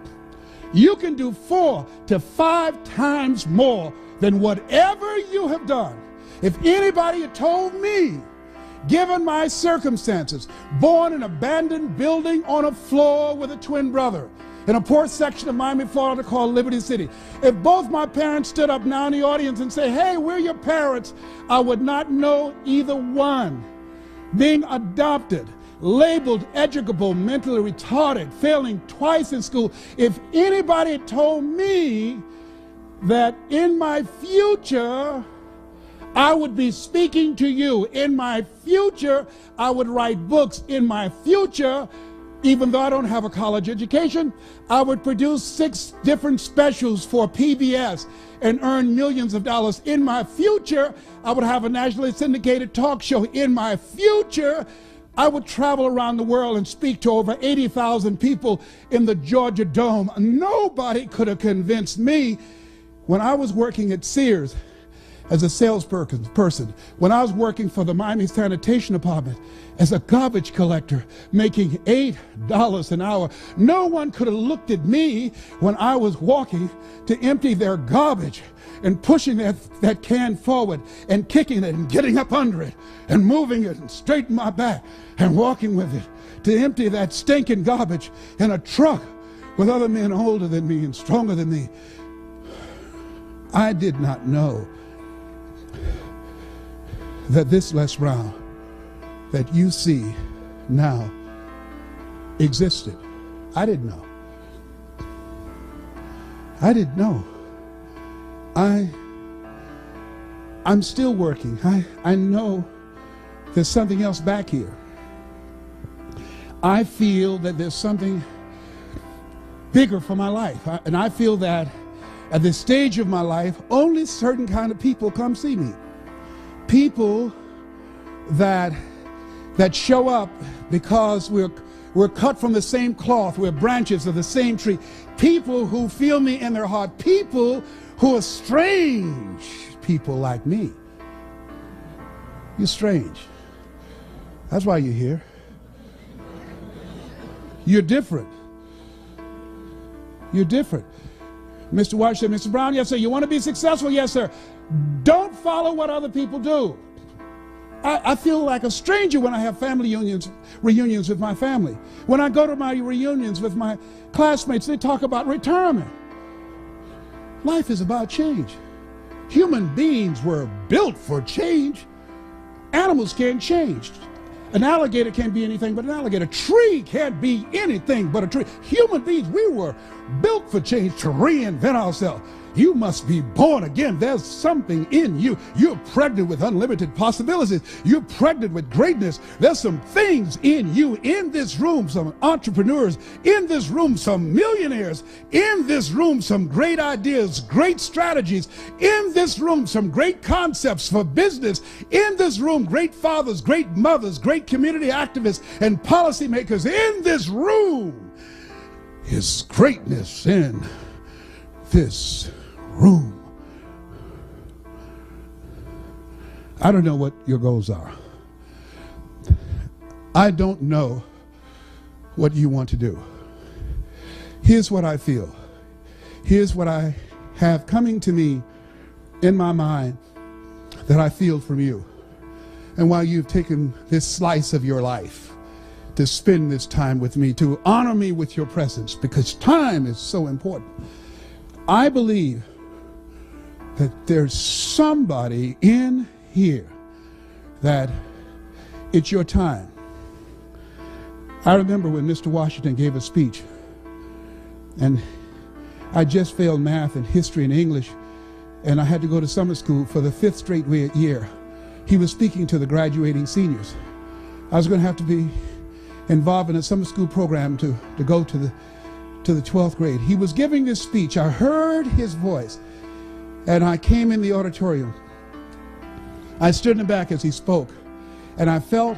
[SPEAKER 1] You can do 4 to 5 times more than whatever you have done. If anybody had told me, given my circumstances, born in an abandoned building on a floor with a twin brother in a poor section of Miami, Florida called Liberty City, if both my parents stood up now in the audience and say, hey, we're your parents, I would not know either one. Being adopted, labeled educable, mentally retarded, failing twice in school, if anybody had told me that in my future I would be speaking to you. In my future, I would write books. In my future, even though I don't have a college education, I would produce 6 different specials for PBS and earn millions of dollars. In my future, I would have a nationally syndicated talk show. In my future, I would travel around the world and speak to over 80,000 people in the Georgia Dome. Nobody could have convinced me when I was working at Sears as a salesperson, when I was working for the Miami Sanitation Department as a garbage collector, making $8 an hour. No one could have looked at me when I was walking to empty their garbage and pushing that can forward and kicking it and getting up under it and moving it and straightening my back and walking with it to empty that stinking garbage in a truck with other men older than me and stronger than me. I did not know that this Les Brown that you see now existed. I didn't know. I didn't know. I'm still working. I know there's something else back here. I feel that there's something bigger for my life. And I feel that at this stage of my life, only certain kind of people come see me. People that show up because we're cut from the same cloth, we're branches of the same tree. People who feel me in their heart. People who are strange. People like me. You're strange. That's why you're here. You're different. You're different. Mr. Washington, Mr. Brown, yes, sir. You want to be successful? Yes, sir. Don't follow what other people do. I feel like a stranger when I have family reunions with my family. When I go to my reunions with my classmates, they talk about retirement. Life is about change. Human beings were built for change. Animals can't change. An alligator can't be anything but an alligator. A tree can't be anything but a tree. Human beings, we were built for change, to reinvent ourselves. You must be born again. There's something in you. You're pregnant with unlimited possibilities. You're pregnant with greatness. There's some things in you. In this room, some entrepreneurs. In this room, some millionaires. In this room, some great ideas, great strategies. In this room, some great concepts for business. In this room, great fathers, great mothers, great community activists and policymakers. In this room is greatness. In this room. I don't know what your goals are. I don't know what you want to do. Here's what I feel. Here's what I have coming to me in my mind that I feel from you. And while you've taken this slice of your life to spend this time with me, to honor me with your presence, because time is so important, I believe that there's somebody in here that it's your time. I remember when Mr. Washington gave a speech, and I just failed math and history and English, and I had to go to summer school for the 5th straight year. He was speaking to the graduating seniors. I was going to have to be involved in a summer school program to go to the 12th grade. He was giving this speech. I heard his voice, and I came in the auditorium. I stood in the back as he spoke, and I felt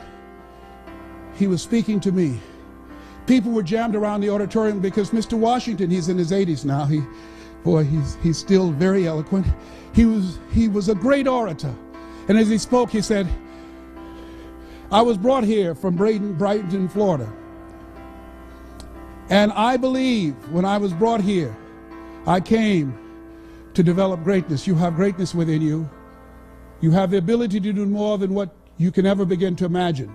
[SPEAKER 1] he was speaking to me. People were jammed around the auditorium because Mr. Washington, he's in his 80s now. He's still very eloquent. He was a great orator. And as he spoke, he said, I was brought here from Brighton, Florida. And I believe when I was brought here, I came to develop greatness. You have greatness within you. You have the ability to do more than what you can ever begin to imagine.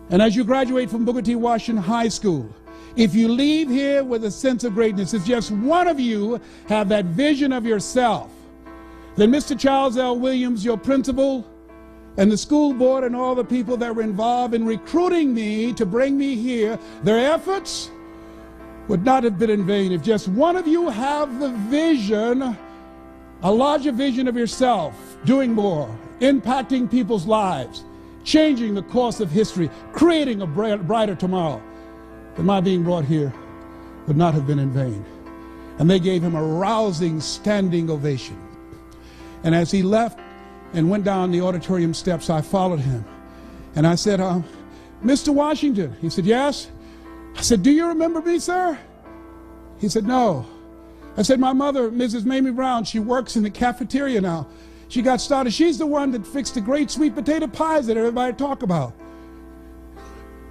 [SPEAKER 1] And as you graduate from Booker T. Washington High School, if you leave here with a sense of greatness, if just one of you have that vision of yourself, then Mr. Charles L. Williams, your principal, and the school board and all the people that were involved in recruiting me to bring me here, their efforts would not have been in vain. If just one of you have the vision, a larger vision of yourself, doing more, impacting people's lives, changing the course of history, creating a brighter tomorrow, then my being brought here would not have been in vain. And they gave him a rousing standing ovation. And as he left and went down the auditorium steps, I followed him. And I said, Mr. Washington. He said, yes. I said, do you remember me, sir? He said, no. I said, my mother, Mrs. Mamie Brown, she works in the cafeteria now. She got started. She's the one that fixed the great sweet potato pies that everybody talk about.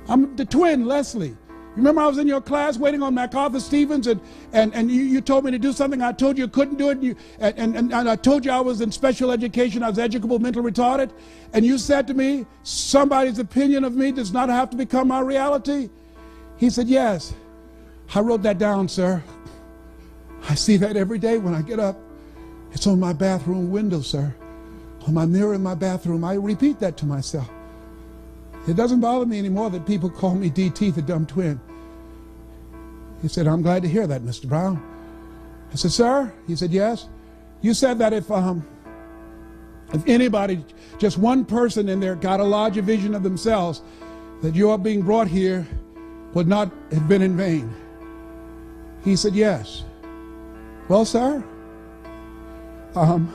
[SPEAKER 1] I'm the twin, Leslie. Remember I was in your class waiting on MacArthur Stevens and you told me to do something. I told you couldn't do it. And I told you I was in special education. I was educable, mentally retarded. And you said to me, somebody's opinion of me does not have to become my reality. He said, yes. I wrote that down, sir. I see that every day when I get up. It's on my bathroom window, sir. On my mirror in my bathroom. I repeat that to myself. It doesn't bother me anymore that people call me DT, the dumb twin. He said, I'm glad to hear that, Mr. Brown. I said, sir? He said, yes. You said that if anybody, just one person in there got a larger vision of themselves, that your being brought here would not have been in vain. He said, yes. Well, sir, I'm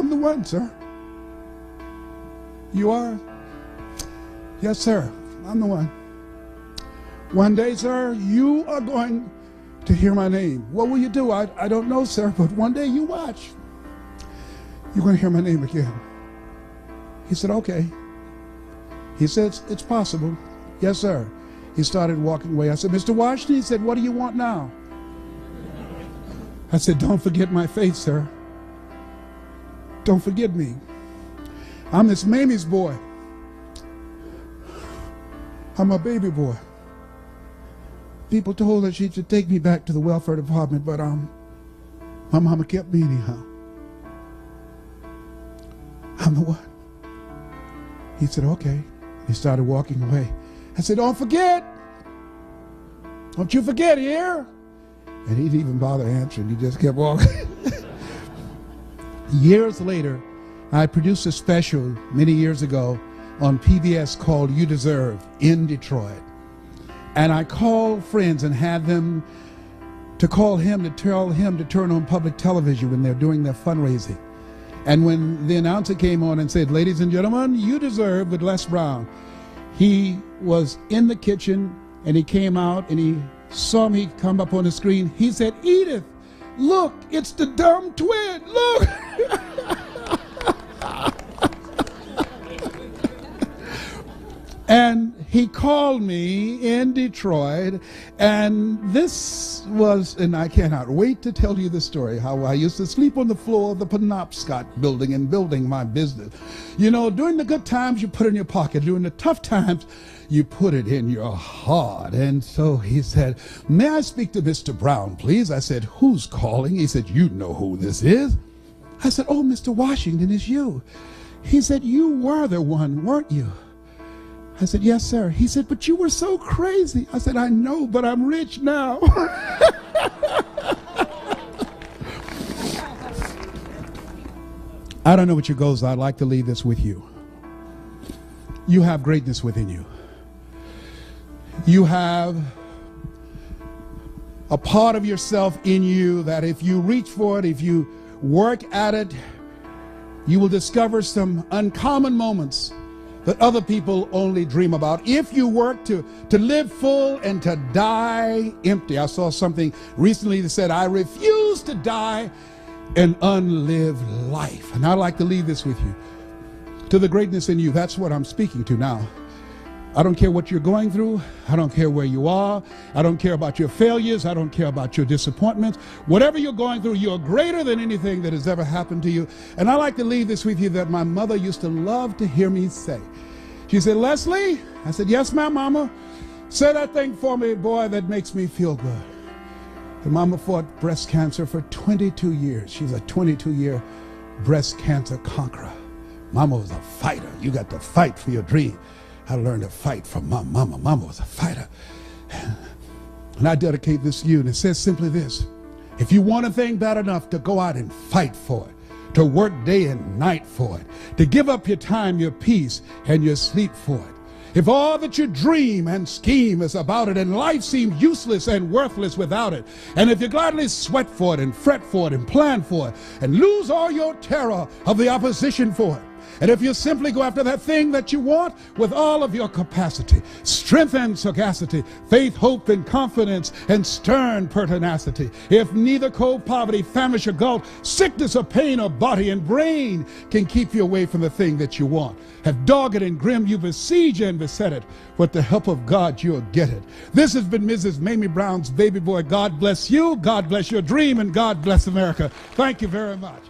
[SPEAKER 1] the one, sir. You are? Yes, sir. I'm the one. One day, sir, you are going to hear my name. What will you do? I don't know, sir, but one day you watch. You're going to hear my name again. He said, okay. He said, it's possible. Yes, sir. He started walking away. I said, Mr. Washington, he said, what do you want now? I said, don't forget my faith, sir. Don't forget me. I'm Miss Mamie's boy. I'm a baby boy. People told her she should take me back to the welfare department, but my mama kept me anyhow. I'm the one. He said, okay. He started walking away. I said, don't forget. Don't you forget here. And he didn't even bother answering. He just kept walking. Years later, I produced a special many years ago on PBS called You Deserve in Detroit. And I called friends and had them to call him to tell him to turn on public television when they're doing their fundraising. And when the announcer came on and said, ladies and gentlemen, You Deserve with Les Brown, he was in the kitchen and he came out and he saw me come up on the screen. He said, Edith, look, it's the dumb twin, look. And he called me in Detroit, and this was, and I cannot wait to tell you the story, how I used to sleep on the floor of the Penobscot building and building my business. You know, during the good times, you put it in your pocket. During the tough times, you put it in your heart. And so he said, may I speak to Mr. Brown, please? I said, who's calling? He said, you know who this is. I said, oh, Mr. Washington, it's you. He said, you were the one, weren't you? I said, yes, sir. He said, but you were so crazy. I said, I know, but I'm rich now. I don't know what your goals are. I'd like to leave this with you. You have greatness within you. You have a part of yourself in you that if you reach for it, if you work at it, you will discover some uncommon moments that other people only dream about. If you work to live full and to die empty. I saw something recently that said, I refuse to die an unlived life. And I'd like to leave this with you. To the greatness in you, that's what I'm speaking to now. I don't care what you're going through. I don't care where you are. I don't care about your failures. I don't care about your disappointments. Whatever you're going through, you're greater than anything that has ever happened to you. And I like to leave this with you that my mother used to love to hear me say. She said, Leslie, I said, yes, ma'am, mama. Say that thing for me, boy, that makes me feel good. And mama fought breast cancer for 22 years. She's a 22-year breast cancer conqueror. Mama was a fighter. You got to fight for your dream. I learned to fight from my mama. Mama was a fighter. And I dedicate this to you. And it says simply this: if you want a thing bad enough to go out and fight for it, to work day and night for it, to give up your time, your peace, and your sleep for it, if all that you dream and scheme is about it, and life seems useless and worthless without it, and if you gladly sweat for it and fret for it and plan for it and lose all your terror of the opposition for it, and if you simply go after that thing that you want with all of your capacity, strength and sagacity, faith, hope, and confidence, and stern pertinacity, if neither cold poverty, famish, or gulf, sickness or pain or body and brain can keep you away from the thing that you want, have dogged and grim you besiege and beset it, with the help of God you'll get it. This has been Mrs. Mamie Brown's Baby Boy. God bless you, God bless your dream, and God bless America. Thank you very much.